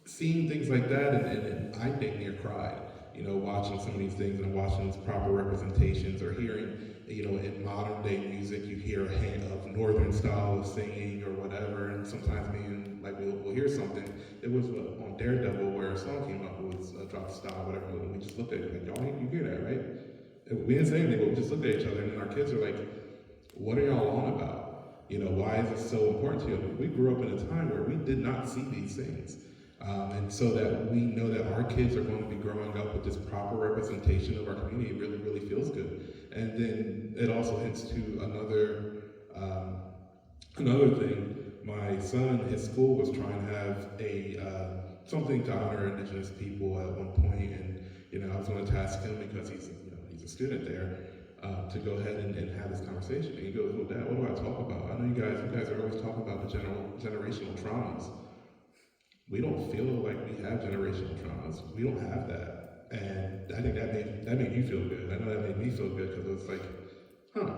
Seeing things like that, and I dang near cried, watching some of these things and watching these proper representations, or hearing, in modern day music, you hear a hint of northern style of singing or whatever, and sometimes we'll hear something. It was on Daredevil where a song came up, it was Drop the Style, whatever, and we just looked at it like, y'all, you hear that, right? And we didn't say anything, but we just looked at each other, and then our kids are like, what are y'all on about? Why is this so important to you? We grew up in a time where we did not see these things. And so that we know that our kids are going to be growing up with this proper representation of our community, it really, really feels good. And then it also hints to another thing. My son, his school was trying to have something to honor Indigenous people at one point, and I was going to task him, because he's a student there, to go ahead and have this conversation. And he goes, well, Dad, what do I talk about? I know you guys are always talking about the generational traumas. We don't feel like we have generational traumas. We don't have that. And I think that made you feel good. I know that made me feel good, because it was like,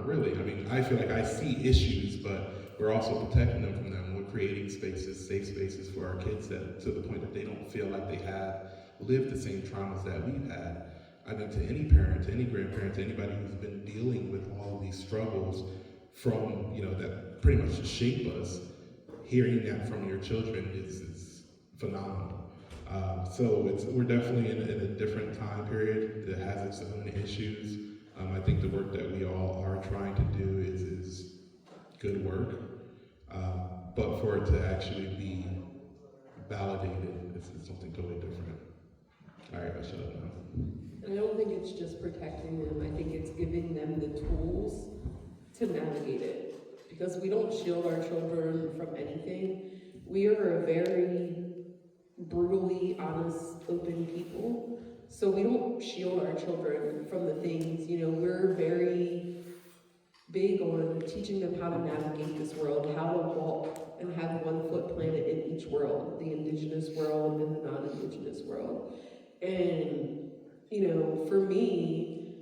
really? I mean, I feel like I see issues, but we're also protecting them from them. We're creating spaces, safe spaces for our kids, that to the point that they don't feel like they have lived the same traumas that we've had. I think to any parent, to any grandparent, to anybody who's been dealing with all of these struggles from, that pretty much shape us, hearing that from your children is phenomenal. So we're definitely in a different time period that has its own issues. I think the work that we all are trying to do is good work, but for it to actually be validated is something totally different. All right, I'll shut up now. And I don't think it's just protecting them, I think it's giving them the tools to navigate it. Because we don't shield our children from anything. We are a very brutally honest, open people. So we don't shield our children from the things, we're very big on teaching them how to navigate this world, how to walk and have one foot planted in each world, the Indigenous world and the non-Indigenous world. And, for me,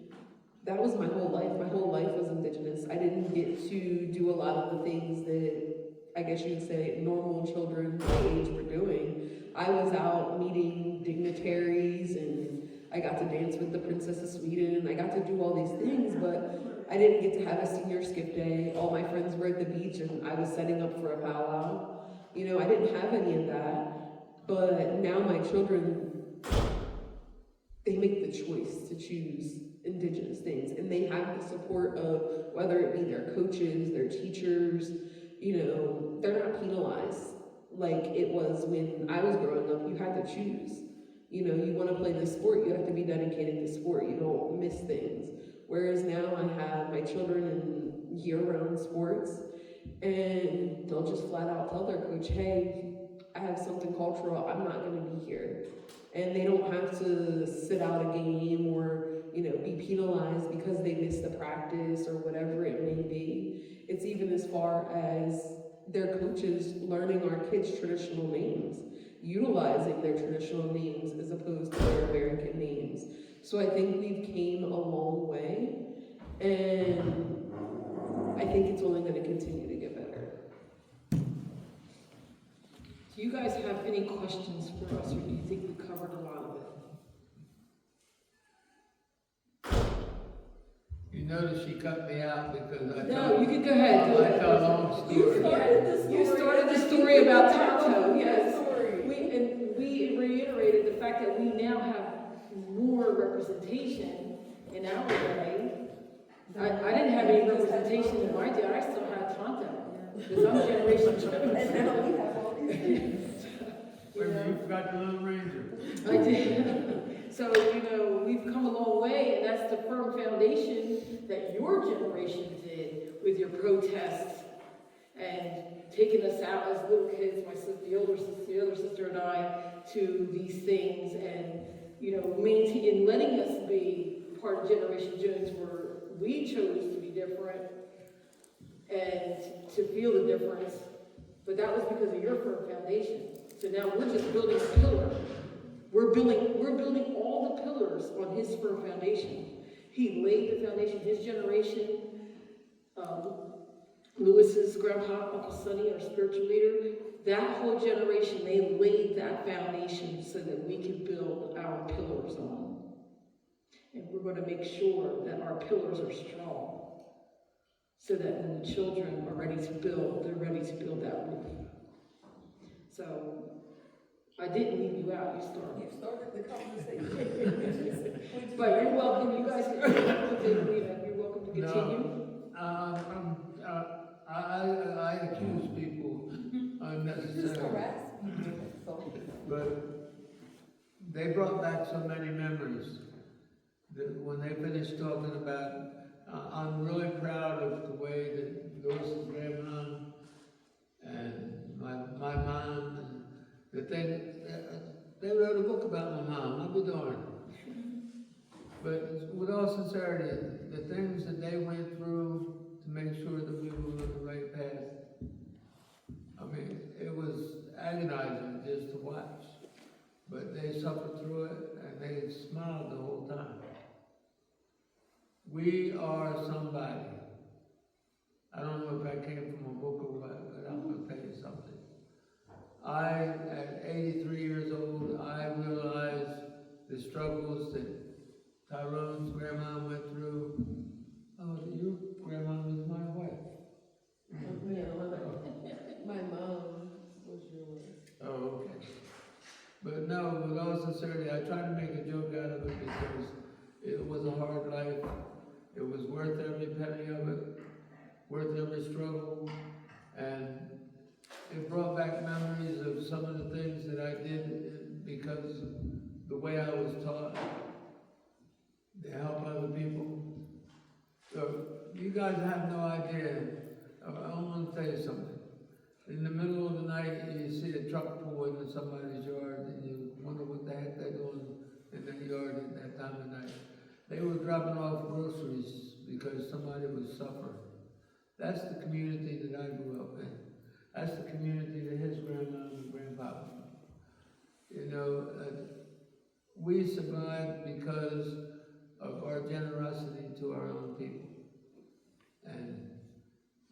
that was my whole life. My whole life was Indigenous. I didn't get to do a lot of the things that I guess you would say normal children my age were doing. I was out meeting dignitaries and I got to dance with the Princess of Sweden and I got to do all these things, but I didn't get to have a senior skip day. All my friends were at the beach and I was setting up for a powwow. I didn't have any of that, but now my children, they make the choice to choose Indigenous things, and they have the support of whether it be their coaches, their teachers, they're not penalized like it was when I was growing up. You had to choose. You want to play this sport, you have to be dedicated to sport. You don't miss things. Whereas now I have my children in year-round sports, and they'll just flat out tell their coach, hey, I have something cultural, I'm not going to be here. And they don't have to sit out a game or, be penalized because they missed the practice or whatever it may be. It's even as far as their coaches learning our kids' traditional names, utilizing their traditional names as opposed to their American names. So I think we've came a long way, and I think it's only going to continue to get better. Do you guys have any questions for us, or do you think we covered a lot of it? You notice she cut me out because I No, you can go ahead. I tell a long story. You started the story about Taco, yes. Story. We reiterated the fact that we now have more representation in our day. I didn't have any representation in my day. I still had Tonto, because I'm Generation Two. And now we have all these things. You forgot the Lone Ranger. I did. So, we've come a long way, and that's the firm foundation that your generation did with your protests and taking us out as little kids, the older sister and I, to these things, and, maintaining, letting us be part of Generation Jones, where we chose to be different and to feel the difference, but that was because of your firm foundation. So now we're just building a pillar. We're building all the pillars on his firm foundation. He laid the foundation. His generation, Lewis's grandpa, Uncle Sonny, our spiritual leader, that whole generation, they laid that foundation so that we can build our pillars on. And we're going to make sure that our pillars are strong, so that when the children are ready to build, they're ready to build that roof. So, I didn't leave you out, you started. You started the conversation. But you're welcome, you guys can you're welcome to continue. I accuse people unnecessarily. But they brought back so many memories that when they finished talking about, I'm really proud of the way that Lewis's grandma and my mom and the thing, they wrote a book about my mom, I'll be darned. But with all sincerity, the things that they went through to make sure that we were on the right path, I mean, it was agonizing just to watch. But they suffered through it and they smiled the whole time. We are somebody. I don't know if that came from a book or what, but I'm going to tell you something. At 83 years old, I realized the struggles that Ty But no, with all sincerity, I tried to make a joke out of it because it was a hard life. It was worth every penny of it, worth every struggle, and it brought back memories of some of the things that I did because the way I was taught to help other people. So you guys have no idea. I want to tell you something. In the middle of the night, you see a truck pull into somebody's yard, and you wonder what the heck they're doing in that yard at that time of night. They were dropping off groceries because somebody was suffering. That's the community that I grew up in. That's the community that his grandma and grandpa. You know, we survived because of our generosity to our own people. And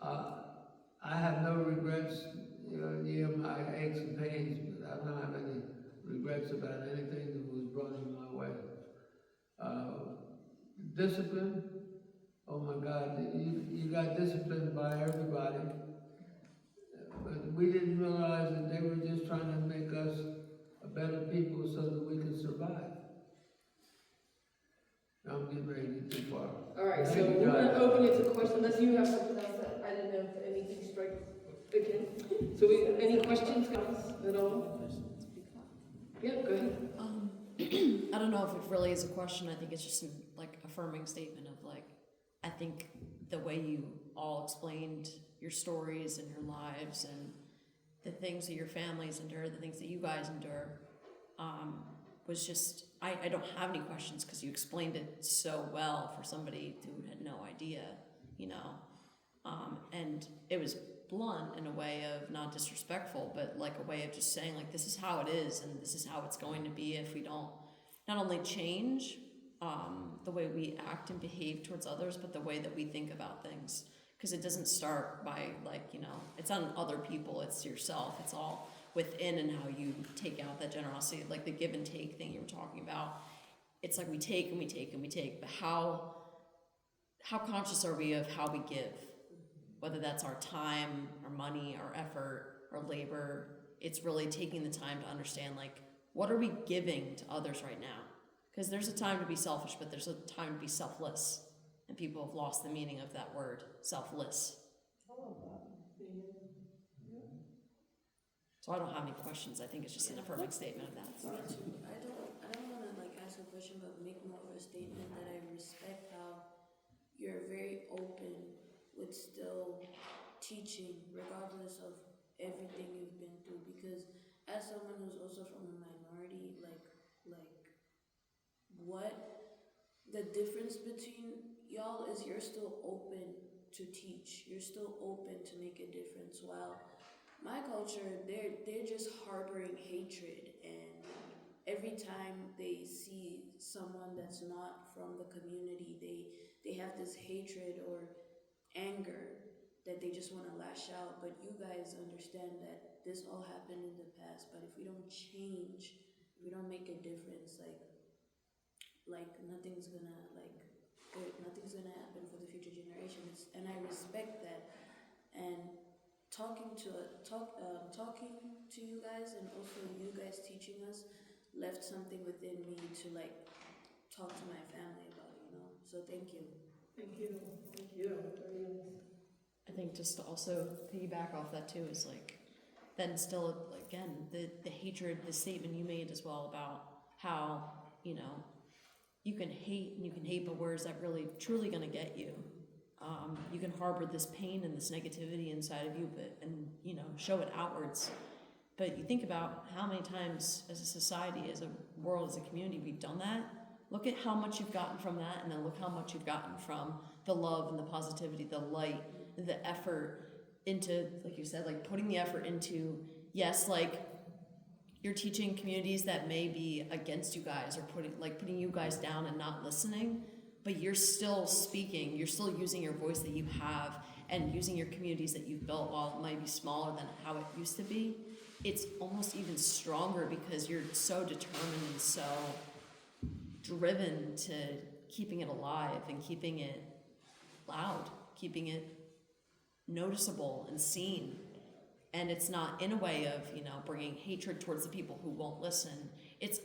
I have no regrets. You know, yeah, my aches and pains, but I don't have any regrets about anything that was brought in my way. Discipline, oh my God, you got disciplined by everybody. But we didn't realize that they were just trying to make us a better people so that we could survive. Now I'm getting ready to get too far. All right, so we're gonna open it to questions, unless you have something else that I didn't know if anything strikes again. So any questions, guys, at all? Yeah, go ahead. I don't know if it really is a question. I think it's just an affirming statement of I think the way you all explained your stories and your lives and the things that your families endure, the things that you guys endure, was just, I don't have any questions because you explained it so well for somebody who had no idea, you know. And it was blunt in a way of not disrespectful, but a way of just saying this is how it is and this is how it's going to be if we don't not only change the way we act and behave towards others, but the way that we think about things. Because it doesn't start by it's on other people, it's yourself, it's all within and how you take out that generosity, the give and take thing you were talking about. It's we take and we take and we take, but how conscious are we of how we give? Whether that's our time, our money, our effort, our labor, it's really taking the time to understand what are we giving to others right now? Because there's a time to be selfish, but there's a time to be selfless. And people have lost the meaning of that word, selfless. So I don't have any questions. I think it's just an affirming statement of that. I don't want to ask a question, but make more of a statement that I respect how you're very open with still teaching, regardless of everything you've been through. Because as someone who's also from a minority, what the difference between y'all is you're still open to teach. You're still open to make a difference. While my culture, they're just harboring hatred, and every time they see someone that's not from the community, they have this hatred or anger that they just want to lash out. But you guys understand that this all happened in the past, but if we don't change, if we don't make a difference, nothing's gonna nothing's gonna happen for the future generations. And I respect that. And talking to you guys, and also you guys teaching us, left something within me to talk to my family about, So thank you. Thank you. Thank you. I think just to also piggyback off that too is then still again the hatred, the statement you made as well about how you can hate, but where is that really truly going to get you? You can harbor this pain and this negativity inside of you, and show it outwards. But you think about how many times as a society, as a world, as a community, we've done that. Look at how much you've gotten from that, and then look how much you've gotten from the love and the positivity, the light, the effort into, like you said, putting the effort into, yes, you're teaching communities that may be against you guys or putting you guys down and not listening, but you're still speaking, you're still using your voice that you have and using your communities that you've built. While it might be smaller than how it used to be, it's almost even stronger because you're so determined and so driven to keeping it alive and keeping it loud, keeping it noticeable and seen. And it's not in a way of, you know, bringing hatred towards the people who won't listen. It's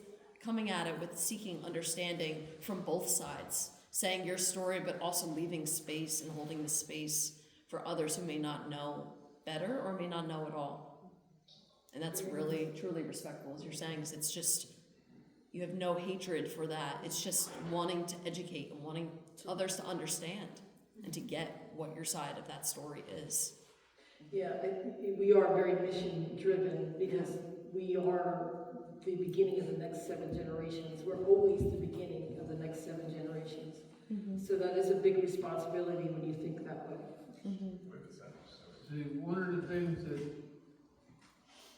coming at it with seeking understanding from both sides, saying your story, but also leaving space and holding the space for others who may not know better or may not know at all. And that's really, truly respectful, as you're saying, because it's just, you have no hatred for that. It's just wanting to educate and wanting others to understand and to get what your side of that story is. Yeah, we are very mission driven because we are the beginning of the next 7 generations. We're always the beginning of the next 7 generations. So that is a big responsibility when you think that way. See, one of the things that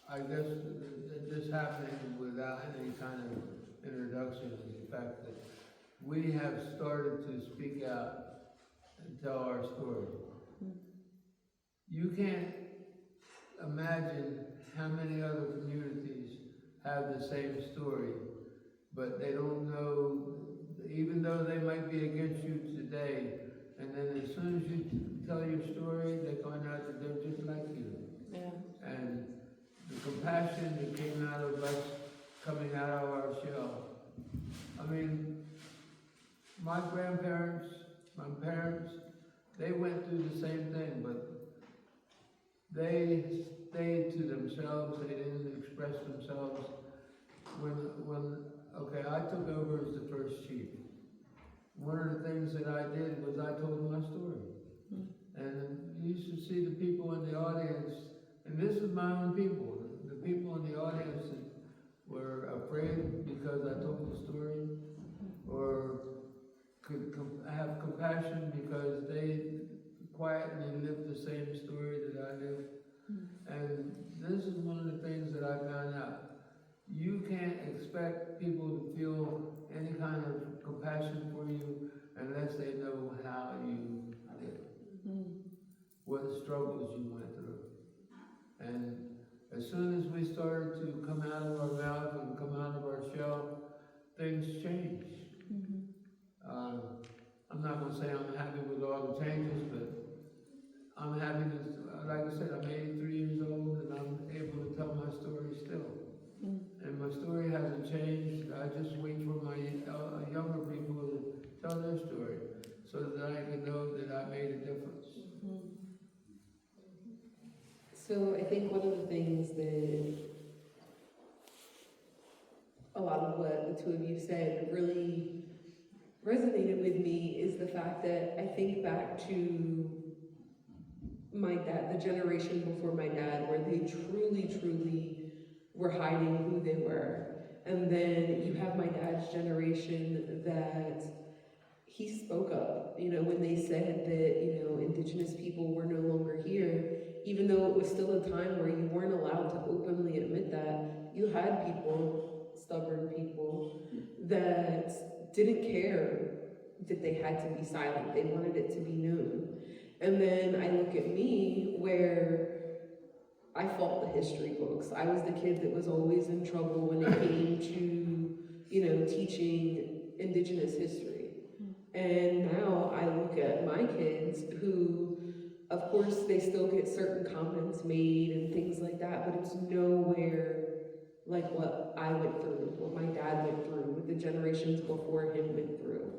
I guess that just happening without any kind of introduction is the fact that we have started to speak out and tell our story. You can't imagine how many other communities have the same story, but they don't know, even though they might be against you today, and then as soon as you tell your story, they find out that they're just like you. Yeah. And the compassion that came out of us coming out of our shell. I mean, my grandparents, my parents, they went through the same thing, but they stayed to themselves. They didn't express themselves. Okay, I took over as the first chief. One of the things that I did was I told my story. And you should see the people in the audience, and this is my own people, the people in the audience that were afraid because I told the story, or could have compassion because they quietly lived the same story that I lived. And this is one of the things that I found out. You can't expect people to feel any kind of compassion for you unless they know how you live, what struggles you went through. And as soon as we started to come out of our mouth and come out of our shell, things changed. I'm not going to say I'm happy with all the changes, but I'm happy to, like I said, I'm 83 years old and I'm able to tell my story still. And my story hasn't changed. I just wait for my younger people to tell their story so that I can know that I made a difference. So I think one of the things that a lot of what the two of you said really resonated with me is the fact that I think back to my dad, the generation before my dad, where they truly were hiding who they were. And then you have my dad's generation that he spoke up, you know, when they said that, you know, Indigenous people were no longer here, even though it was still a time where you weren't allowed to openly admit that. You had people, stubborn people, that didn't care that they had to be silent. They wanted it to be known. And then I look at me where I fought the history books. I was the kid that was always in trouble when it came to, you know, teaching Indigenous history. And now I look at my kids who, of course, they still get certain comments made and things like that, but it's nowhere like what I went through, what my dad went through, what the generations before him went through.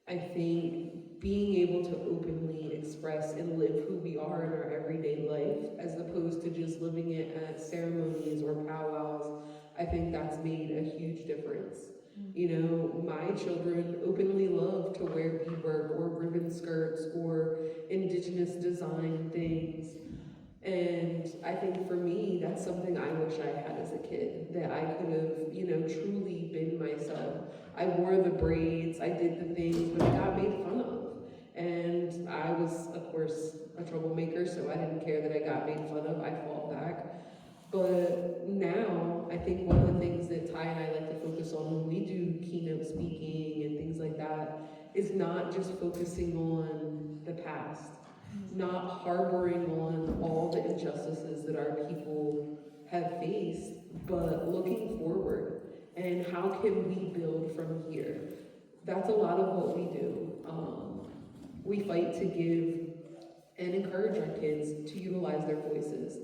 I think being able to openly express and live who we are in our everyday life, as opposed to just living it at ceremonies or powwows, I think that's made a huge difference. You know, my children openly love to wear beadwork or ribbon skirts or Indigenous design things. And I think for me, that's something I wish I had as a kid, that I could have, you know, truly been myself. I wore the braids, I did the things, but I got made fun of. And I was, of course, a troublemaker, so I didn't care that I got made fun of. I fought back. But now, I think one of the things that Ty and I like to focus on when we do keynote speaking and things like that is not just focusing on the past, not harboring on all the injustices that our people have faced, but looking forward and how can we build from here. That's a lot of what we do. We fight to give and encourage our kids to utilize their voices.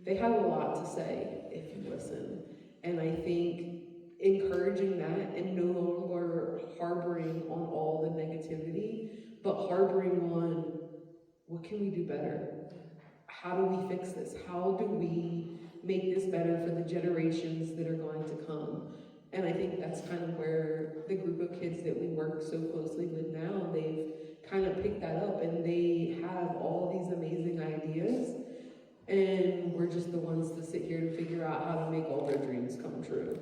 they have a lot to say if you listen. And I think encouraging that and no longer harboring on all the negativity, but harboring on what can we do better? How do we fix this? How do we make this better for the generations that are going to come? And I think that's kind of where the group of kids that we work so closely with now, they've kind of picked that up and they have all these amazing ideas. And we're just the ones to sit here and figure out how to make all their dreams come true.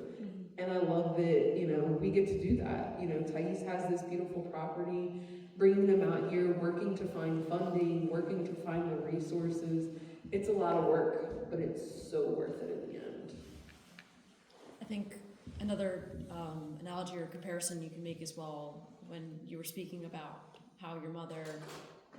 And I love that, you know, we get to do that. You know, Thais has this beautiful property, bringing them out here, working to find funding, working to find the resources. It's a lot of work, but it's so worth it in the end. I think another analogy or comparison you can make as well, when you were speaking about how your mother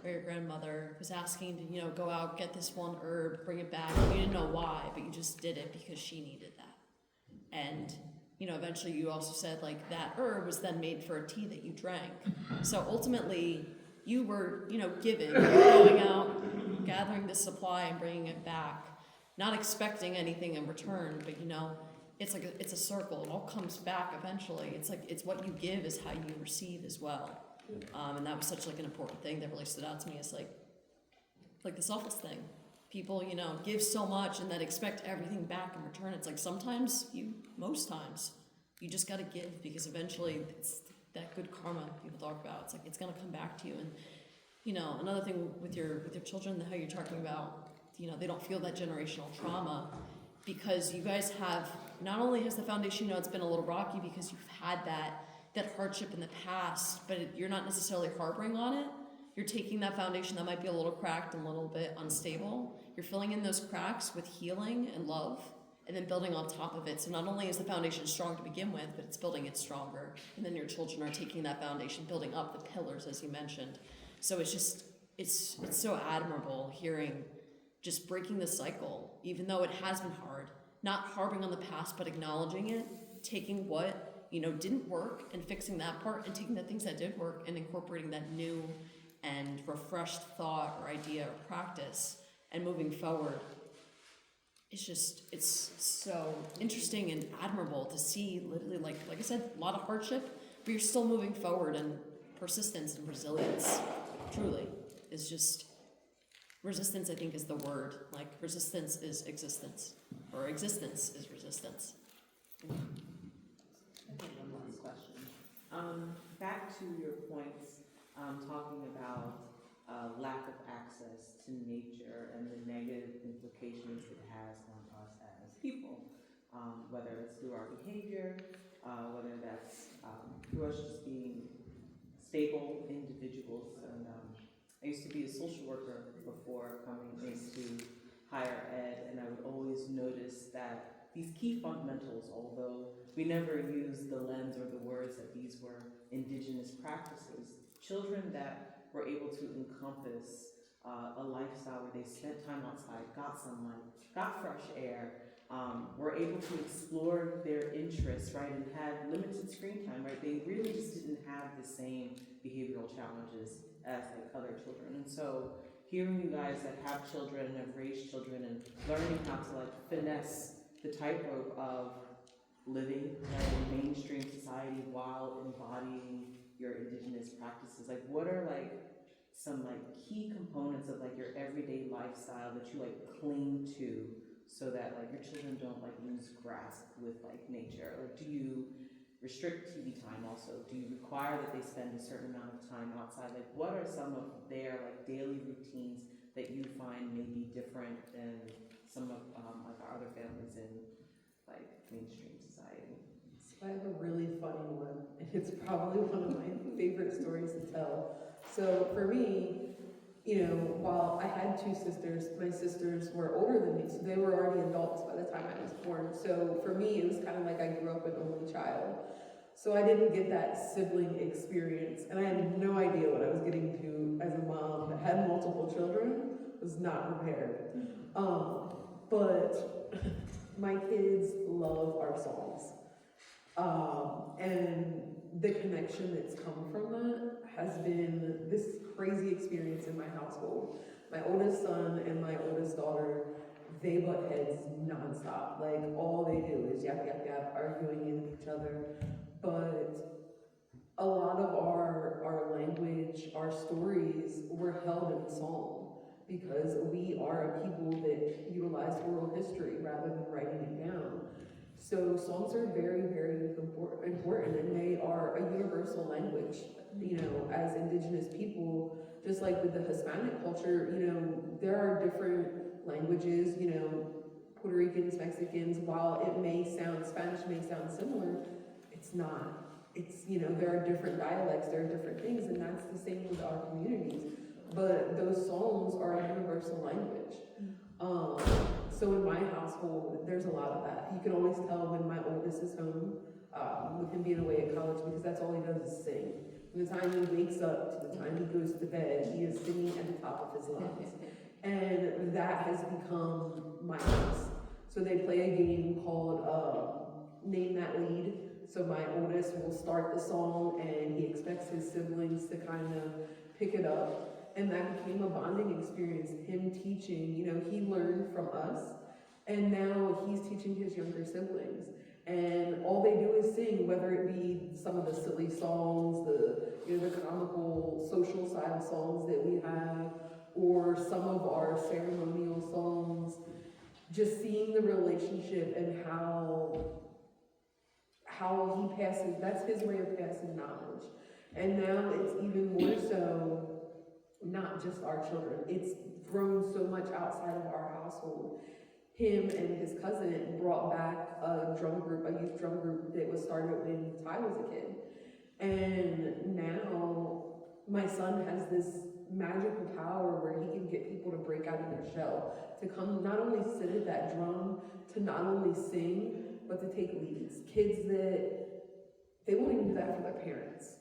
or your grandmother was asking to, you know, go out, get this one herb, bring it back. You didn't know why, but you just did it because she needed that. And, you know, eventually you also said, like, that herb was then made for a tea that you drank. So ultimately, you were, you know, given, going out, gathering this supply and bringing it back, not expecting anything in return, but, you know, it's like it's a circle. It all comes back eventually. It's like, it's what you give is how you receive as well. And that was such like an important thing that really stood out to me. Is like the selfless thing. People, you know, give so much and then expect everything back in return. It's like most times, you just got to give, because eventually it's that good karma people talk about. It's like it's gonna come back to you. And you know, another thing with your children, how you're talking about, you know, they don't feel that generational trauma, because you guys have, not only has the foundation, you know, it's been a little rocky because you've had that hardship in the past, but you're not necessarily harboring on it. You're taking that foundation that might be a little cracked and a little bit unstable. You're filling in those cracks with healing and love, and then building on top of it. So not only is the foundation strong to begin with, but it's building it stronger. And then your children are taking that foundation, building up the pillars, as you mentioned. So it's just, it's so admirable hearing just breaking the cycle, even though it has been hard. Not harboring on the past, but acknowledging it, taking what, you know, didn't work and fixing that part, and taking the things that did work and incorporating that new and refreshed thought or idea or practice and moving forward. It's just, it's so interesting and admirable to see, literally, like I said, a lot of hardship, but you're still moving forward, and persistence and resilience, truly, is just, resistance, I think, is the word. Like, resistance is existence, or existence is resistance. I think one last question. Back to your points, talking about lack of access to nature and the negative implications it has on us as people, whether it's through our behavior, whether that's through us just being stable individuals. And I used to be a social worker before coming into higher ed, and I would always notice that these key fundamentals, although we never used the lens or the words that these were indigenous practices, children that were able to encompass a lifestyle where they spent time outside, got sunlight, got fresh air, were able to explore their interests, right, and had limited screen time, right? They really just didn't have the same behavioral challenges as like other children. And so hearing you guys that have children and have raised children and learning how to like finesse the tightrope of living in mainstream society while embodying your indigenous practices, like what are like some like key components of like your everyday lifestyle that you like cling to, so that like your children don't like lose grasp with like nature? Like, do you restrict TV time also? Do you require that they spend a certain amount of time outside? Like, what are some of their like daily routines that you find may be different than some of like our other families in like mainstream society? So I have a really funny one, and it's probably one of my favorite stories to tell. So for me, you know, while I had two sisters, my sisters were older than me, so they were already adults by the time I was born. So for me, it was kind of like I grew up an only child. So I didn't get that sibling experience, and I had no idea what I was getting to as a mom that had multiple children. Was not prepared. But my kids love our songs. And the connection that's come from that has been this crazy experience in my household. My oldest son and my oldest daughter, they butt heads nonstop. Like, all they do is yap, yap, yap, arguing with each other. But a lot of our language, our stories were held in song because we are a people that utilize oral history rather than writing it down. So songs are very, very important, and they are a universal language. You know, as Indigenous people, just like with the Hispanic culture, you know, there are different languages, you know, Puerto Ricans, Mexicans, while it may sound, Spanish may sound similar, it's not. It's, you know, there are different dialects, there are different things, and that's the same with our communities. But those songs are a universal language. So in my household, there's a lot of that. You can always tell when my oldest is home, with him being away at college, because that's all he does is sing. From the time he wakes up to the time he goes to bed, he is singing at the top of his lungs. And that has become my house. So they play a game called Name That Lead. So my oldest will start the song and he expects his siblings to kind of pick it up. And that became a bonding experience, him teaching, you know, he learned from us, and now he's teaching his younger siblings. And all they do is sing, whether it be some of the silly songs, the comical social side of songs that we have, or some of our ceremonial songs, just seeing the relationship and how he passes, that's his way of passing knowledge. And now it's even more so, not just our children, it's grown so much outside of our household. Him and his cousin brought back a drum group, a youth drum group that was started when Ty was a kid. And now my son has this magical power where he can get people to break out of their shell, to come not only sit at that drum, to not only sing, but to take leads. Kids that, they won't even do that for their parents.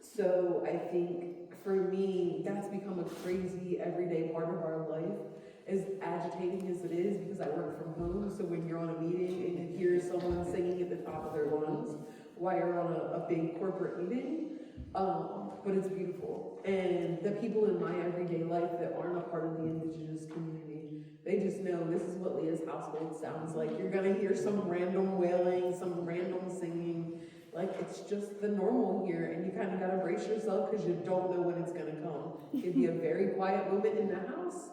So I think for me, that's become a crazy everyday part of our life, as agitating as it is, because I work from home. So when you're on a meeting and you hear someone singing at the top of their lungs while you're on a big corporate meeting, but it's beautiful. And the people in my everyday life that aren't a part of the Indigenous community, they just know this is what Leah's household sounds like. You're gonna hear some random wailing, some random singing. Like, it's just the normal here, and you kind of gotta brace yourself because you don't know when it's gonna come. It'd be a very quiet moment in the house,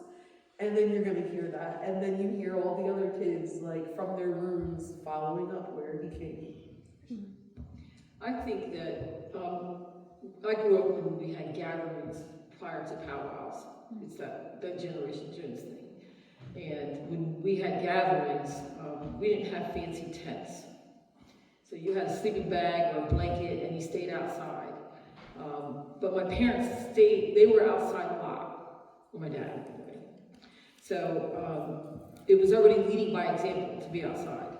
and then you're gonna hear that, and then you hear all the other kids, like, from their rooms following up where he came. I think that, I grew up when we had gatherings prior to powwows. It's that Generation Jones thing. And when we had gatherings, we didn't have fancy tents. So you had a sleeping bag or a blanket and you stayed outside. But my parents they were outside a lot, or my dad anyway. So it was already leading by example to be outside.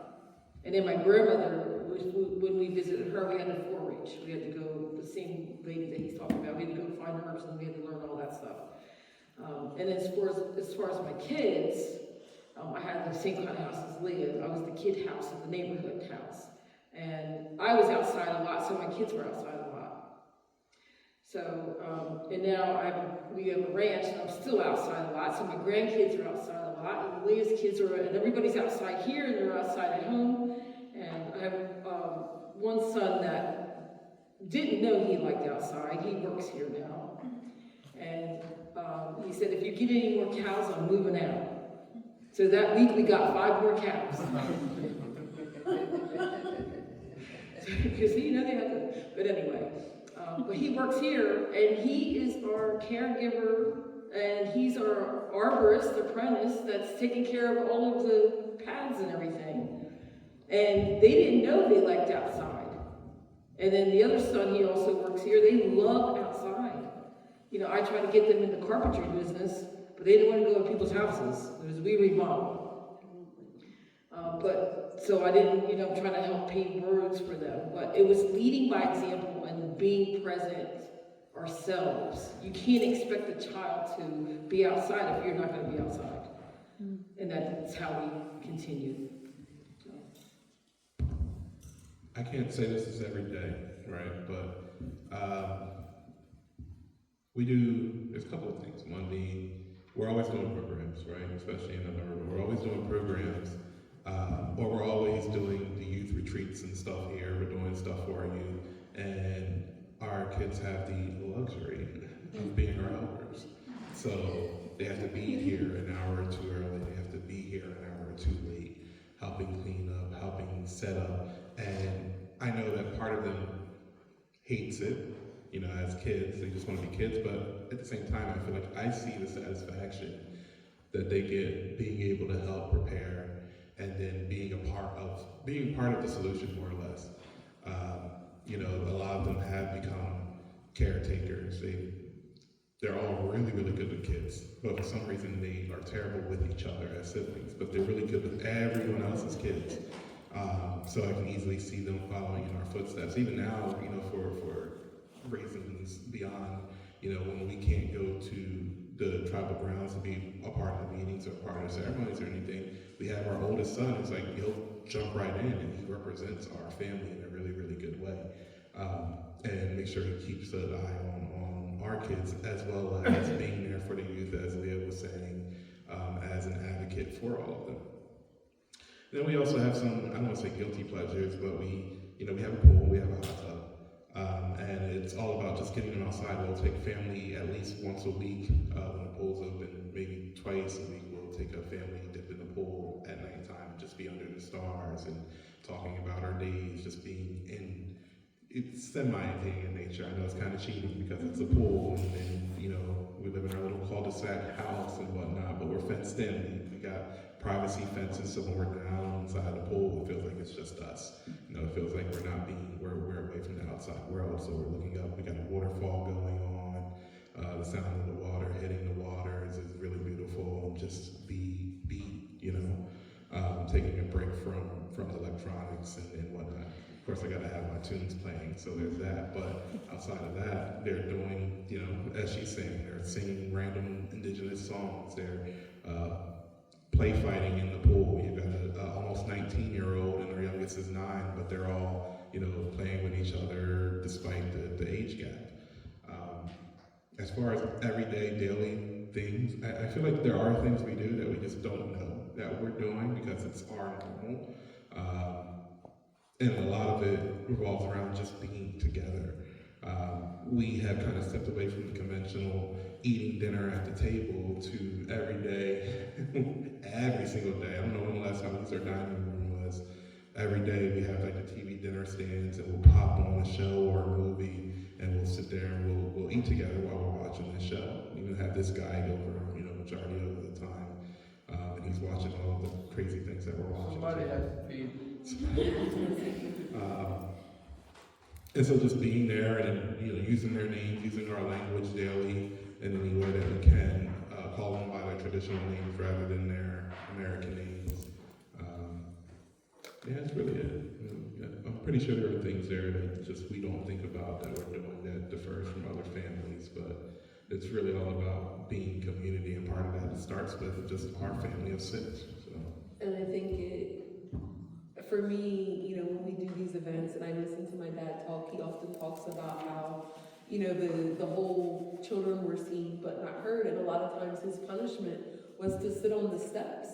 And then my grandmother, when we visited her, we had to 4-H. We had to go, the same lady that he's talking about, we had to go find herbs and we had to learn all that stuff. And as far as my kids, I had the same kind of house as Leah. I was the kid house of the neighborhood house. And I was outside a lot, so my kids were outside a lot. So, and now we have a ranch, and I'm still outside a lot, so my grandkids are outside a lot, and Leah's kids and everybody's outside here, and they're outside at home. And I have one son that didn't know he liked outside. He works here now. And he said, if you get any more cows, I'm moving out. So that week we got 5 more cows. Because they have to, but anyway, but he works here, and he is our caregiver, and he's our arborist apprentice that's taking care of all of the paths and everything. And they didn't know they liked outside. And then the other son, he also works here. They love outside. You know, I try to get them in the carpentry business, but they didn't want to go to people's houses. It was we remodel. So I didn't, try to help paint words for them. But it was leading by example and being present ourselves. You can't expect a child to be outside if you're not going to be outside. And that's how we continued. I can't say this is every day, right? But we do, there's a couple of things. One being, we're always doing programs, right? Especially in the urban, we're always doing programs, or we're always doing the youth retreats and stuff here. We're doing stuff for our youth, and our kids have the luxury of being our elders. So they have to be here an hour or two early. They have to be here an hour or two late, helping clean up, helping set up. And I know that part of them hates it, you know, as kids, they just want to be kids, but at the same time, I feel like I see the satisfaction that they get being able to help prepare and then being part of the solution, more or less. You know, a lot of them have become caretakers. They're all really, really good with kids, but for some reason they are terrible with each other as siblings, but they're really good with everyone else's kids. So I can easily see them following in our footsteps. Even now, you know, for reasons beyond, you know, when we can't go to the tribal grounds to be a part of the meetings or part of the ceremonies or anything, we have our oldest son who's like, he'll jump right in and he represents our family in a really, really good way. And make sure he keeps an eye on our kids, as well as being there for the youth, as Leah was saying, as an advocate for all of them. Then we also have some, I don't want to say guilty pleasures, but we have a pool, we have a hot tub, and it's all about just getting them outside. We'll take family at least once a week when the pool's open, maybe twice a week. We'll take a family dip in the pool at nighttime, just be under the stars and talking about our days, just being in. It's semi-being in nature. I know it's kind of cheating because it's a pool, and you know, we live in our little cul-de-sac house and whatnot, but we're fenced in. We got privacy fences, so when we're down inside the pool, it feels like it's just us. You know, it feels like we're away from the outside world. So we're looking up. We got a waterfall going on. The sound of the water hitting the waters is really beautiful, and just be, you know, taking a break from the electronics and whatnot. Of course, I gotta have my tunes playing, so there's that. But outside of that, they're doing, you know, as she's saying, they're singing random indigenous songs. They're play fighting in the pool. You've got an almost 19-year-old and their youngest is 9, but they're all, you know, playing with each other despite the age gap. As far as everyday, daily things, I feel like there are things we do that we just don't know that we're doing because it's our normal. And a lot of it revolves around just being together. We have kind of stepped away from the conventional eating dinner at the table to every day, every single day. I don't know when the last time we used our dining room was. Every day we have like the TV dinner stands and we'll pop on a show or a movie and we'll sit there and we'll eat together while we're watching the show. We even have this guy over, you know, majority of the time, and he's watching all of the crazy things that we're watching. Somebody has to feed. And so just being there and, you know, using their names, using our language daily in any way that we can, call them by their traditional names rather than their American names. Yeah, that's really it. Yeah, I'm pretty sure there are things there that just we don't think about that we're doing that differs from other families, but it's really all about being community, and part of that starts with just our family of 6. So. And I think for me, you know, when we do these events and I listen to my dad talk, he often talks about how, you know, the whole children were seen but not heard, and a lot of times his punishment was to sit on the steps.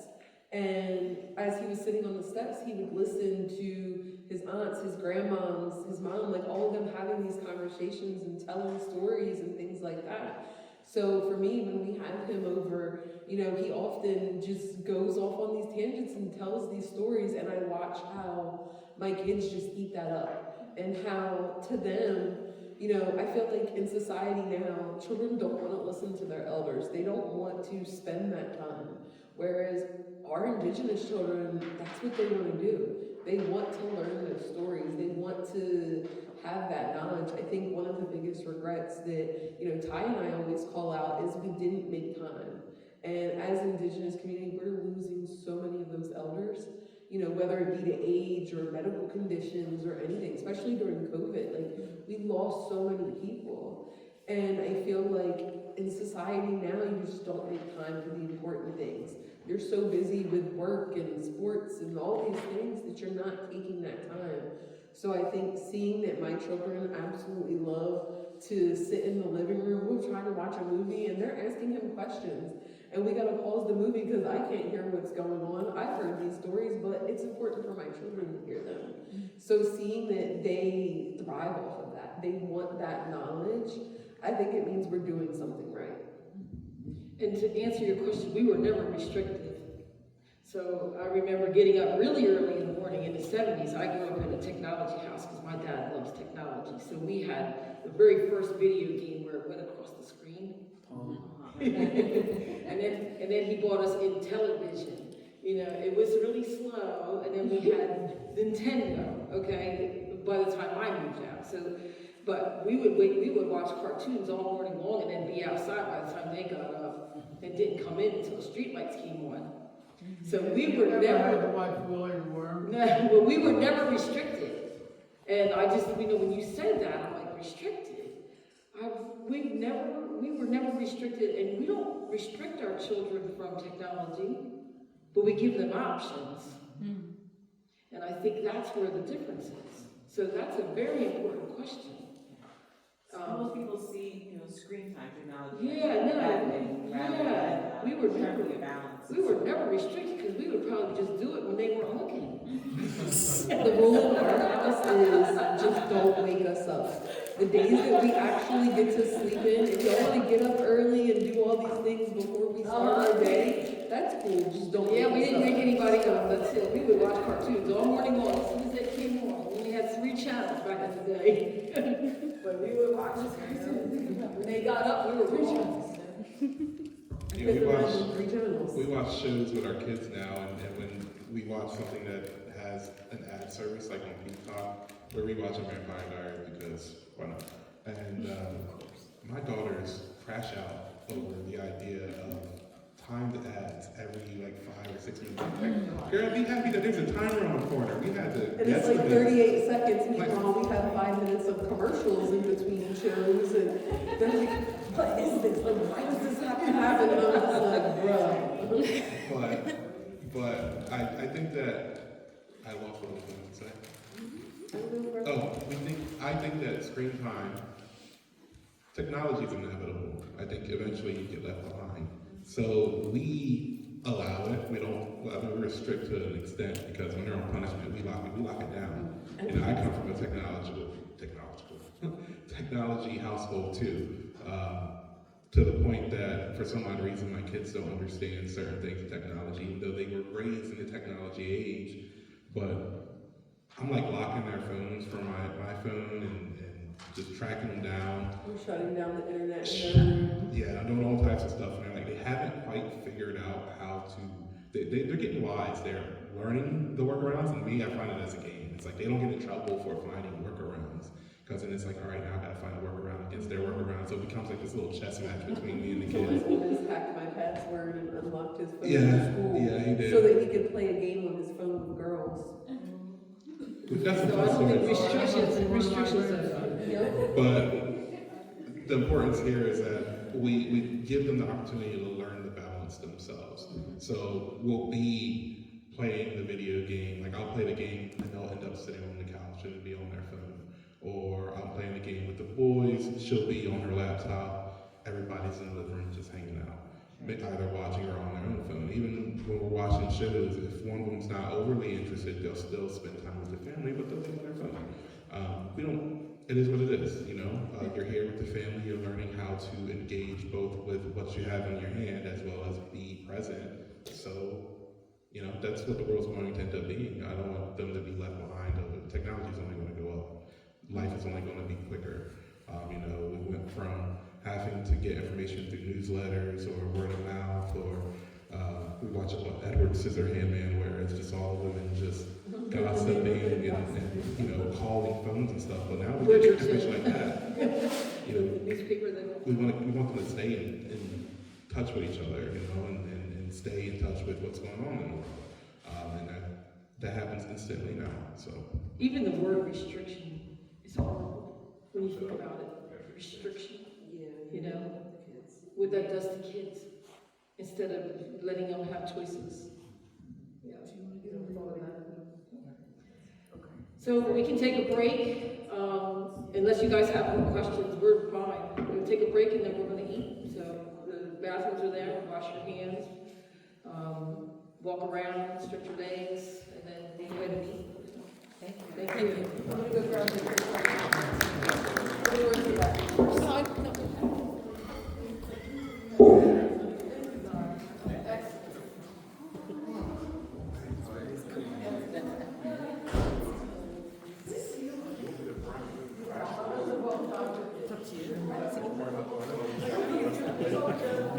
And as he was sitting on the steps, he would listen to his aunts, his grandmoms, his mom, like all of them having these conversations and telling stories and things like that. So for me, when we have him over, you know, he often just goes off on these tangents and tells these stories, and I watch how my kids just eat that up, and how to them, you know, I feel like in society now, children don't want to listen to their elders. They don't want to spend that time. Whereas our indigenous children, that's what they want to do. They want to learn those stories. They want to have that knowledge. I think one of the biggest regrets that, you know, Ty and I always call out is we didn't make time. And as indigenous community, we're losing so many of those elders, you know, whether it be to age or medical conditions or anything, especially during COVID. Like, we lost so many people. And I feel like in society now, you just don't make time for the important things. You're so busy with work and sports and all these things that you're not taking that time. So I think seeing that my children absolutely love to sit in the living room, we're trying to watch a movie, and they're asking him questions. and we gotta pause the movie because I can't hear what's going on. I've heard these stories, but it's important for my children to hear them. So seeing that they thrive off of that, they want that knowledge, I think it means we're doing something right. And to answer your question, we were never restricted. So I remember getting up really early in the morning in the 70s. I grew up in a technology house because my dad loves technology. So we had the very first video game where it went across the screen. and then he bought us Intellivision. You know, it was really slow. And then we had Nintendo, okay, by the time I moved out. So, but we would watch cartoons all morning long and then be outside by the time they got up and didn't come in until the streetlights came on. So we were never, well, we were never restricted. And I just, you know, when you said that, I'm like, restricted? We were never restricted, and we don't restrict our children from technology, but we give them options. And I think that's where the difference is. So that's a very important question. Most people see, you know, screen time technology. We were never restricted because we would probably just do it when they weren't looking. The rule in our house is just don't wake us up. The days that we actually get to sleep in, if y'all want to get up early and do all these things before we start our day, that's cool. Just don't wake us up. We didn't make anybody up. That's it. We would watch cartoons all morning long as soon as they came on. We only had 3 channels back in the day. But we would watch this cartoon. When they got up, we were rich. Yeah, we watch shows with our kids now, and when we watch something that has an ad service, like on Peacock, we're rewatching Vampire Diaries because why not? And my daughters crash out over the idea of timed ads every like 5 or 6 minutes. Like, girl, be happy that there's a timer on the corner. We had to. And it's like 38 seconds. Meanwhile, we have 5 minutes of commercials in between shows, and they're like, "What is this? Like, why does this have to happen?" And I'm just like, "Bruh." But I think that I lost what I was going to say. I think that screen time, technology is inevitable. I think eventually you get left behind. So we allow it. We don't. Well, I mean, we restrict to an extent because when they're on punishment, we lock it down. And I come from a technology household too. To the point that for some odd reason my kids don't understand certain things in technology, even though they were raised in the technology age. But I'm like locking their phones from my phone and just tracking them down. We're shutting down the internet. Yeah, I'm doing all types of stuff. And they're like, they haven't quite figured out how to, they're getting wise. They're learning the workarounds, and me, I find it as a game. It's like they don't get in trouble for finding workarounds. Because then it's like, all right, now I gotta find a workaround against their workaround. So it becomes like this little chess match between me and the kids. He just hacked my password and unlocked his phone Yeah, in school. yeah, he did. So that he could play a game on his phone with girls. We've got some So I don't think customers. restrictions. But the importance here is that we give them the opportunity to learn the balance themselves. So we'll be playing the video game, like I'll play the game and they'll end up sitting on the couch and be on their phone. Or I'm playing the game with the boys, she'll be on her laptop, everybody's in the living room just hanging out, either watching or on their own phone. Even when we're watching shows, if one of them's not overly interested, they'll still spend time with their family, but they'll be on their phone. It is what it is, you know? You're here with the family, you're learning how to engage both with what you have in your hand as well as be present. So, you know, that's what the world's going to end up being. I don't want them to be left behind. Technology's only going to go up. Life is only going to be quicker. You know, we went from having to get information through newsletters or word of mouth, or we watch Edward Scissorhand Man, where it's just all women just gossiping and you know, calling phones and stuff. But now we get information like that. You know, we want them to stay in touch with each other, you know, and stay in touch with what's going on in the world. And that happens instantly now. So Even the word restriction. It's horrible when you think about it. Restriction. Yeah. You know, what that does to kids instead of letting them have choices. Yeah. So we can take a break. Unless you guys have more questions, we're fine. We'll take a break and then we're going to eat. So the bathrooms are there, wash your hands, walk around, stretch your legs, and then enjoy the meet. Thank you. Thank you. I'm gonna go grab the.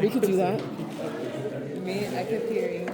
We could do that. Me, I kept hearing.